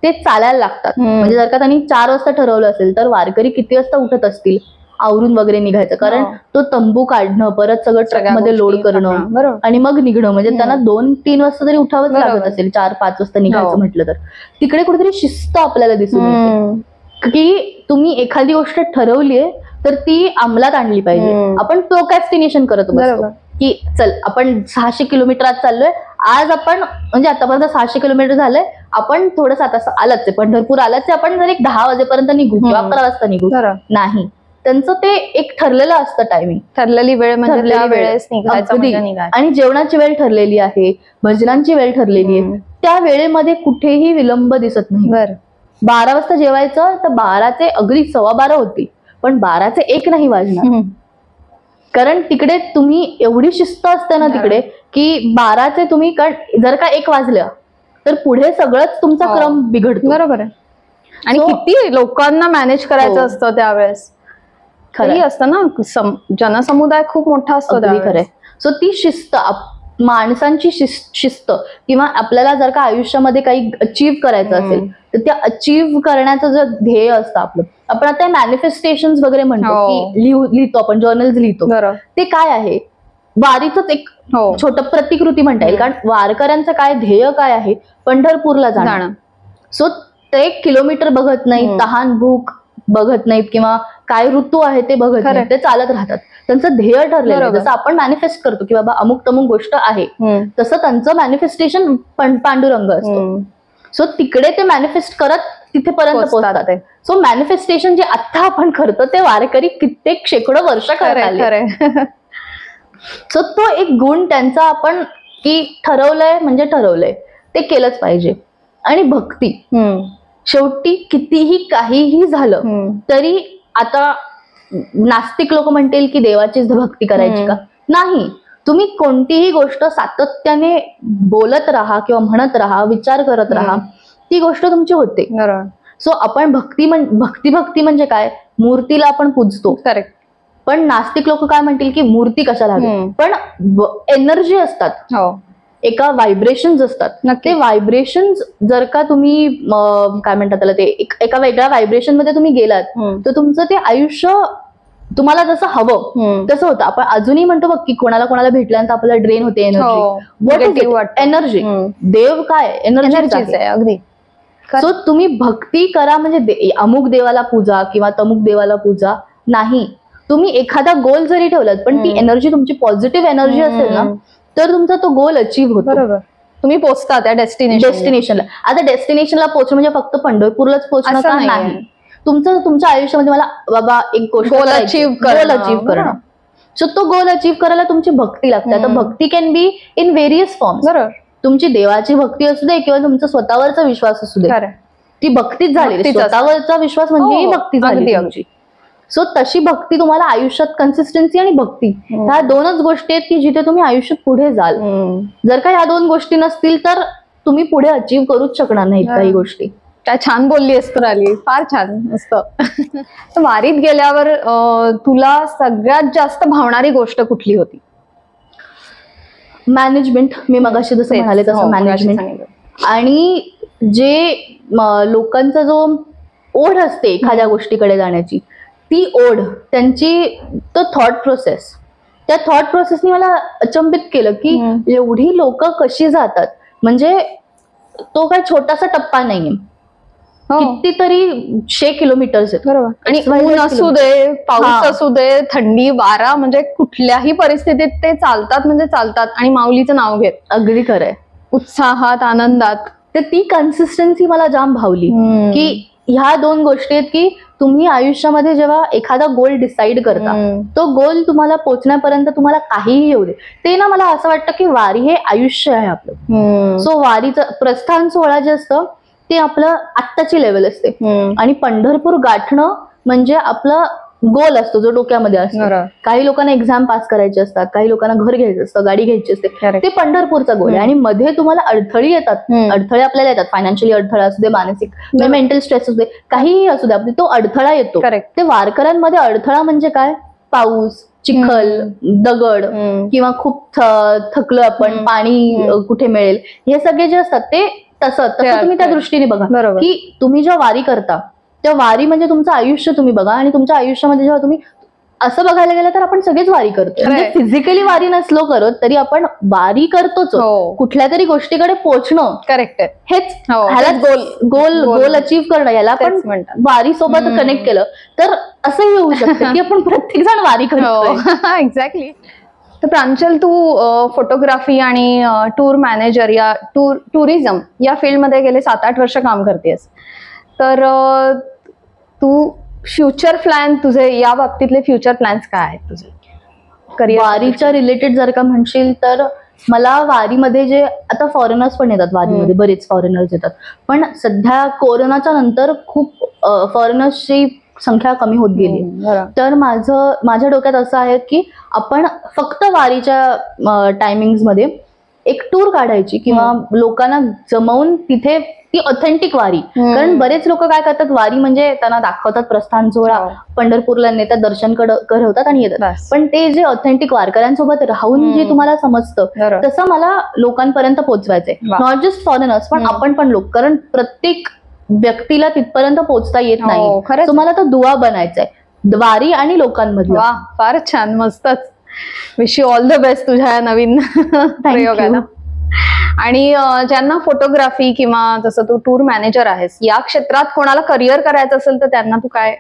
ते चालायला लागतात. म्हणजे जर का त्यांनी 4 वाजता ठरवलं असेल तर वारकरी किती वाजता उठत असतील आवरून वगैरे निघायचं, कारण तो तंबू काढणं, परत सगळं ट्रकमध्ये लोड करणं आणि मग निघणं, म्हणजे त्यांना 2-3 वाजता तरी उठावंच लागत असेल 4-5 वाजता निघायचं म्हटलं तर. तिकडे कुठेतरी शिस्त आपल्याला दिसून येते की तुम्ही एखादी गोष्ट ठरवलीये तर ती अंमलात आणली पाहिजे. आपण प्रोक्रॅस्टिनेशन करत बसतो की चल आपण 600 किलोमीटर आज चाललोय, आज आपण म्हणजे आतापर्यंत 600 किलोमीटर झालंय, आपण थोडंसं आता आलाच आहे, पंढरपूर आलाच आहे, आपण जर एक 10 वाजेपर्यंत निघू किंवा 11 वाजता निघू, नाही. त्यांचं ते एक ठरलेलं असतं टायमिंग, ठरलेली वेळ, आणि जेवणाची वेळ ठरलेली आहे, भजनांची वेळ ठरलेली आहे. त्या वेळेमध्ये कुठेही विलंब दिसत नाही. 12 वाजता जेवायचं तर 12चे अगदी 12:15 होतील, पण 12चे 1 नाही वाजणार, कारण तिकडे तुम्ही एवढी शिस्त असते ना तिकडे की 12चे तुम्ही, जर का 1 वाजलं तर पुढे सगळंच तुमचा क्रम बिघडतो. बरोबर आहे. आणि किती लोकांना मॅनेज करायचं असतं त्यावेळेस, खरी असतं ना, जनसमुदाय खूप मोठा असतो. खरंय. सो ती शिस्त, माणसांची शिस्त, किंवा आपल्याला जर का आयुष्यामध्ये काही अचीव्ह करायचं असेल तर त्या अचीव्ह करण्याचं जे ध्येय असतं आपलं, आपण आता मॅनिफेस्टेशन वगैरे म्हणतो की लिहितो आपण, जर्नल्स लिहितो, ते काय आहे, वारीच एक छोटं प्रतिकृती म्हणता येईल. कारण वारकऱ्यांचं काय ध्येय काय आहे, पंढरपूरला जाणं. सो ते 1 किलोमीटर बघत नाहीत, तहान भूक बघत नाहीत, किंवा काय ऋतू आहे ते बघत नाहीत, ते चालत राहतात. त्यांचं ध्येय ठरलेलं आहे. जसं आपण मॅनिफेस्ट करतो की बाबा अमुक तमुक गोष्ट आहे, तसं त्यांचं मॅनिफेस्टेशन पांडुरंग असतो. सो तिकडे ते मॅनिफेस्ट करत तिथेपर्यंत पोहोचतात. सो मॅनिफेस्टेशन जे आता आपण करतो ते वारकरी कित्येक शेकडो वर्ष करत आले. सो तो एक गुण त्यांचा, आपण की ठरवलंय म्हणजे ठरवलंय, ते केलंच पाहिजे. आणि भक्ती, शेवटी कितीही काहीही झालं तरी, आता नास्तिक लोक म्हणतील की देवाचीच भक्ती करायची का, नाही. तुम्ही कोणतीही गोष्ट सातत्याने बोलत राहा किंवा म्हणत राहा, विचार करत राहा, ती गोष्ट तुमची होते. सो आपण भक्ती म्हणजे काय, मूर्तीला आपण पूजतो, करेक्ट. पण नास्तिक लोक काय म्हणतील की मूर्ती कशाला हवी, पण एनर्जी असतात, एका व्हायब्रेशन्स असतात. ते व्हायब्रेशन्स जर का तुम्ही काय म्हणतात त्याला, ते एका वेगळ्या व्हायब्रेशन मध्ये तुम्ही गेलात तर तुमचं ते आयुष्य तुम्हाला जसं हवं तसं होतं. आपण अजूनही म्हणतो बघ की कोणाला भेटल्यानंतर आपल्याला ड्रेन होते एनर्जी. देव काय एनर्जीच आहे अगदी. सो तुम्ही भक्ती करा म्हणजे अमुक देवाला पूजा किंवा तमुक देवाला पूजा नाही. तुम्ही एखादा गोल जरी ठेवलात पण ती एनर्जी तुमची पॉझिटिव्ह एनर्जी असेल ना तर तुमचा तो गोल अचीव्ह होतो. बरोबर. तुम्ही पोहोचता त्या डेस्टिनेशनला. आता डेस्टिनेशनला पोहोचणं म्हणजे फक्त पंढरपूरलाच पोहोचणं का नाही, तुमच्या आयुष्यामध्ये मला बाबा एक गोष्ट गोल अचीव्ह करणं. सो तो गोल अचीव्ह करायला तुमची भक्ती लागते. आता भक्ती can be in various forms. बरोबर. तुमची देवाची भक्ती असू दे किंवा तुमचा स्वतःवरचा विश्वास असू दे, ती भक्तीच झाली. स्वतःवरचा विश्वास म्हणजे भक्ती झाली तुमची. सो तशी भक्ती तुम्हाला आयुष्यात, कन्सिस्टन्सी आणि भक्ती ह्या दोनच गोष्टी आहेत की जिथे तुम्ही आयुष्यात पुढे जाल. जर का ह्या दोन गोष्टी नसतील तर तुम्ही पुढे अचीव्ह करूच शकणार नाहीत काही गोष्टी. काय छान बोलली असतो राली, फार छान असतं. वारीत गेल्यावर तुला सगळ्यात जास्त भावणारी गोष्ट कुठली होती? मॅनेजमेंट. मी मगाशी जसं म्हणाले तसं मॅनेजमेंट. आणि जे लोकांचा जो ओढ असते एखाद्या गोष्टीकडे जाण्याची, ती ओढ, त्यांची तो थॉट प्रोसेस, त्या थॉट प्रोसेसनी मला अचंबित केलं की एवढी लोक कशी जातात. म्हणजे तो काय छोटासा टप्पा नाहीये, कितीतरी 100 किलोमीटर्स आहेत. बरोबर. आणि ऊन असू दे, पाऊस असू दे, थंडी, वारा, म्हणजे कुठल्याही परिस्थितीत ते चालतात म्हणजे चालतात आणि माऊलीचं नाव घेत. अगदी खरंय. उत्साहात, आनंदात. तर ती कन्सिस्टन्सी मला जाम भावली की ह्या दोन गोष्टी आहेत की तुम्ही आयुष्यामध्ये जेव्हा एखादा गोल डिसाईड करता, तो गोल तुम्हाला पोहोचण्यापर्यंत तुम्हाला काहीही येऊ दे, ते ना मला असं वाटतं की वारी हे आयुष्य आहे आपलं. सो वारीचं प्रस्थान सोहळा जे असतं ते आपलं आत्ताची लेवल असते आणि पंढरपूर गाठणं म्हणजे आपलं गोल असतो जो डोक्यामध्ये असतो. काही लोकांना एक्झाम पास करायचे असतात, काही लोकांना घर घ्यायचं असतं, गाडी घ्यायची असते, ते पंढरपूरचा गोल आहे. आणि मध्ये तुम्हाला अडथळे येतात, अडथळे आपल्याला येतात, फायनान्शियली अडथळा असू दे, मानसिक मेंटल स्ट्रेस असू दे, काहीही असू दे, तो अडथळा येतो. ते वारकऱ्यांमध्ये अडथळा म्हणजे काय? पाऊस, चिखल, दगड, किंवा खूप थकलं आपण, पाणी कुठे मिळेल, हे सगळे जे असतात ते तसं तुम्ही त्या दृष्टीने बघा की तुम्ही जेव्हा वारी करता त्या वारी म्हणजे तुमचं आयुष्य तुम्ही बघा. आणि तुमच्या आयुष्यामध्ये जेव्हा तुम्ही असं बघायला गेलं तर आपण सगळेच वारी करतो. म्हणजे फिजिकली वारी नसलो करत तरी आपण वारी करतोच. कुठल्या तरी गोष्टीकडे पोहोचणं, करेक्ट, हेच ह्यालाच गोल गोल अचीव्ह करणं, याला आपण वारी सोबत कनेक्ट केलं तर असंही होऊ शकतं की आपण प्रत्येक जण वारी करतो. एक्झॅक्टली. तर प्रांजल, तू फोटोग्राफी आणि टूर मॅनेजर या टुरिझम या फील्डमध्ये गेले 7-8 वर्ष काम करतेस. तर तू फ्युचर प्लॅन, तुझे या बाबतीतले फ्युचर प्लॅन्स काय आहेत तुझे करिअर? वारीच्या रिलेटेड जर का म्हणशील तर मला वारीमध्ये जे आता फॉरेनर्स पण येतात, वारीमध्ये बरेच फॉरेनर्स येतात, पण सध्या कोरोनाच्या नंतर खूप फॉरेनर्सची संख्या कमी होत गेली. तर माझ्या डोक्यात असं आहे की आपण फक्त वारीच्या टायमिंग्स मध्ये एक टूर काढायची किंवा लोकांना जमवून तिथे ती ऑथेंटिक वारी. कारण बरेच लोक काय करतात, वारी म्हणजे त्यांना दाखवतात प्रस्थान सोहळा, पंढरपूरला नेतात, दर्शन करवतात आणि येतात, पण ते जे ऑथेंटिक वारकऱ्यांसोबत राहून जे तुम्हाला समजतं तसं मला लोकांपर्यंत पोहोचवायचंय. नॉट जस्ट फॉरेनर्स पण आपण पण लोक, कारण प्रत्येक व्यक्तीला तिथपर्यंत पोहोचता येत नाही. तुम्हाला तो दुवा बनायचाय वारी आणि लोकांमधला. वा, फारच छान, मस्तच. Wish you all the best तुझ्या या नवीन प्रयोगाला. आणि ज्यांना फोटोग्राफी किंवा जसं तू टूर मॅनेजर आहेस या क्षेत्रात कोणाला करिअर करायचं असेल तर त्यांना तू काय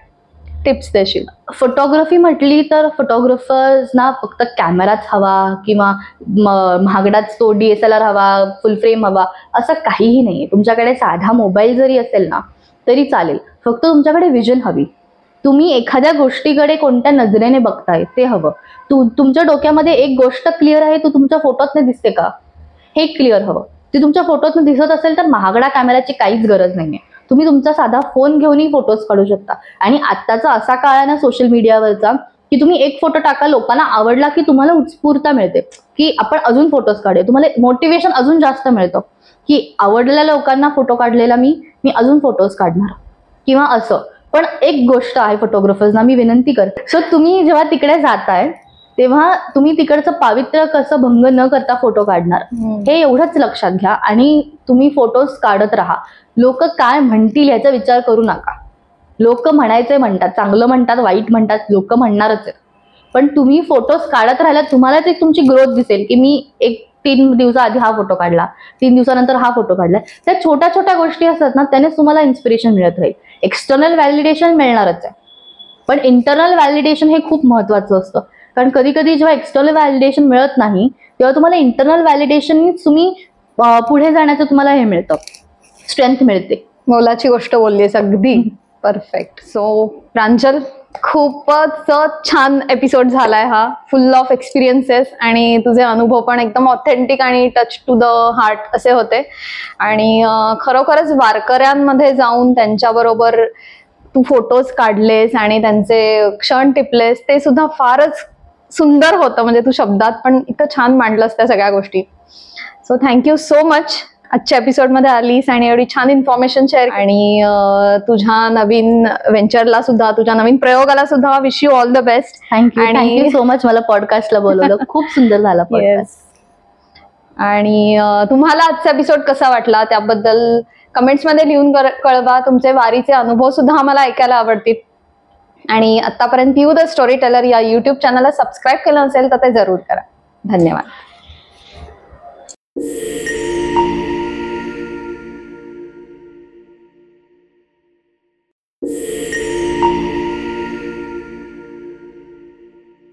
टिप्स देशील? फोटोग्राफी म्हटली तर फोटोग्राफर्सना फक्त कॅमेराच हवा किंवा महागडाच तो DSLR हवा, फुल फ्रेम हवा, असं काहीही नाहीये. तुमच्याकडे साधा मोबाईल जरी असेल ना तरी चालेल, फक्त तुमच्याकडे विजन हवी. तुम्ही एखाद्या गोष्टीकडे कोणत्या नजरेने बघताय ते हवं. तुमच्या डोक्यामध्ये एक गोष्ट क्लिअर आहे, तू तुमच्या फोटोतनं दिसते का हे क्लिअर हवं. ती तुमच्या फोटोतनं दिसत असेल तर महागडा कॅमेराची काहीच गरज नाहीये. तुम्ही तुमचा साधा फोन घेऊनही फोटोज काढू शकता. आणि आत्ताचा असा काळ आहे ना सोशल मीडियावरचा की तुम्ही एक फोटो टाका, लोकांना आवडला की तुम्हाला उत्स्फूर्तता मिळते की आपण अजून फोटोज काढूया. तुम्हाला मोटिवेशन अजून जास्त मिळतं की आवडलेल्या लोकांना फोटो काढलेला मी अजून फोटोज काढणार किंवा असं. पण एक गोष्ट आहे फोटोग्राफर्सना मी विनंती करते, सो तुम्ही जेव्हा तिकडे जाताय तेव्हा तुम्ही तिकडचं पावित्र्य कसं भंग न करता फोटो काढणार हे एवढंच लक्षात घ्या. आणि तुम्ही फोटोज काढत राहा. लोक काय म्हणतील याचा विचार करू नका. लोक म्हणायचे म्हणतात, चांगलं म्हणतात, वाईट म्हणतात, लोक म्हणणारच आहेत, पण तुम्ही फोटोज काढत राहिला तुम्हाला ते तुमची ग्रोथ दिसेल की मी एक 3 दिवसाआधी हा फोटो काढला, 3 दिवसानंतर हा फोटो काढला. त्या छोट्या छोट्या गोष्टी असतात ना त्यानेच तुम्हाला इन्स्पिरेशन मिळत राहील. एक्सटर्नल व्हॅलिडेशन मिळणारच आहे, पण इंटरनल व्हॅलिडेशन हे खूप महत्वाचं असतं. कारण कधी कधी जेव्हा एक्सटर्नल व्हॅलिडेशन मिळत नाही तेव्हा तुम्हाला इंटरनल व्हॅलिडेशन तुम्ही पुढे जाण्याचं तुम्हाला हे मिळतं, स्ट्रेंथ मिळते. मोलाची गोष्ट बोललीस, अगदी परफेक्ट. सो प्रांजल, खूपच छान एपिसोड झालाय हा, फुल ऑफ एक्सपिरियन्सेस आणि तुझे अनुभव पण एकदम ऑथेंटिक आणि टच टू द हार्ट असे होते. आणि खरोखरच वारकऱ्यांमध्ये जाऊन त्यांच्याबरोबर तू फोटोज काढलेस आणि त्यांचे क्षण टिपलेस, ते सुद्धा फारच सुंदर होतं. म्हणजे तू शब्दात पण इतकं छान मांडलंस त्या सगळ्या गोष्टी. सो थँक्यू सो मच आजच्या एपिसोडमध्ये आलीस आणि एवढी छान इन्फॉर्मेशन शेअर. आणि तुझ्या नवीन व्हेंचरला सुद्धा, तुझ्या नवीन प्रयोगाला सुद्धा wish you all the best. Thank you so much मला पॉडकास्टला बोलवलं, खूप सुंदर झाला पॉडकास्ट. आणि तुम्हाला आजचा एपिसोड कसा वाटला त्याबद्दल कमेंट्समध्ये लिहून कळवा. तुमचे वारीचे अनुभव सुद्धा आम्हाला ऐकायला आवडतील. आणि आतापर्यंत यू द स्टोरी टेलर या YouTube चॅनलला सबस्क्राईब केलं असेल तर ते जरूर करा. धन्यवाद.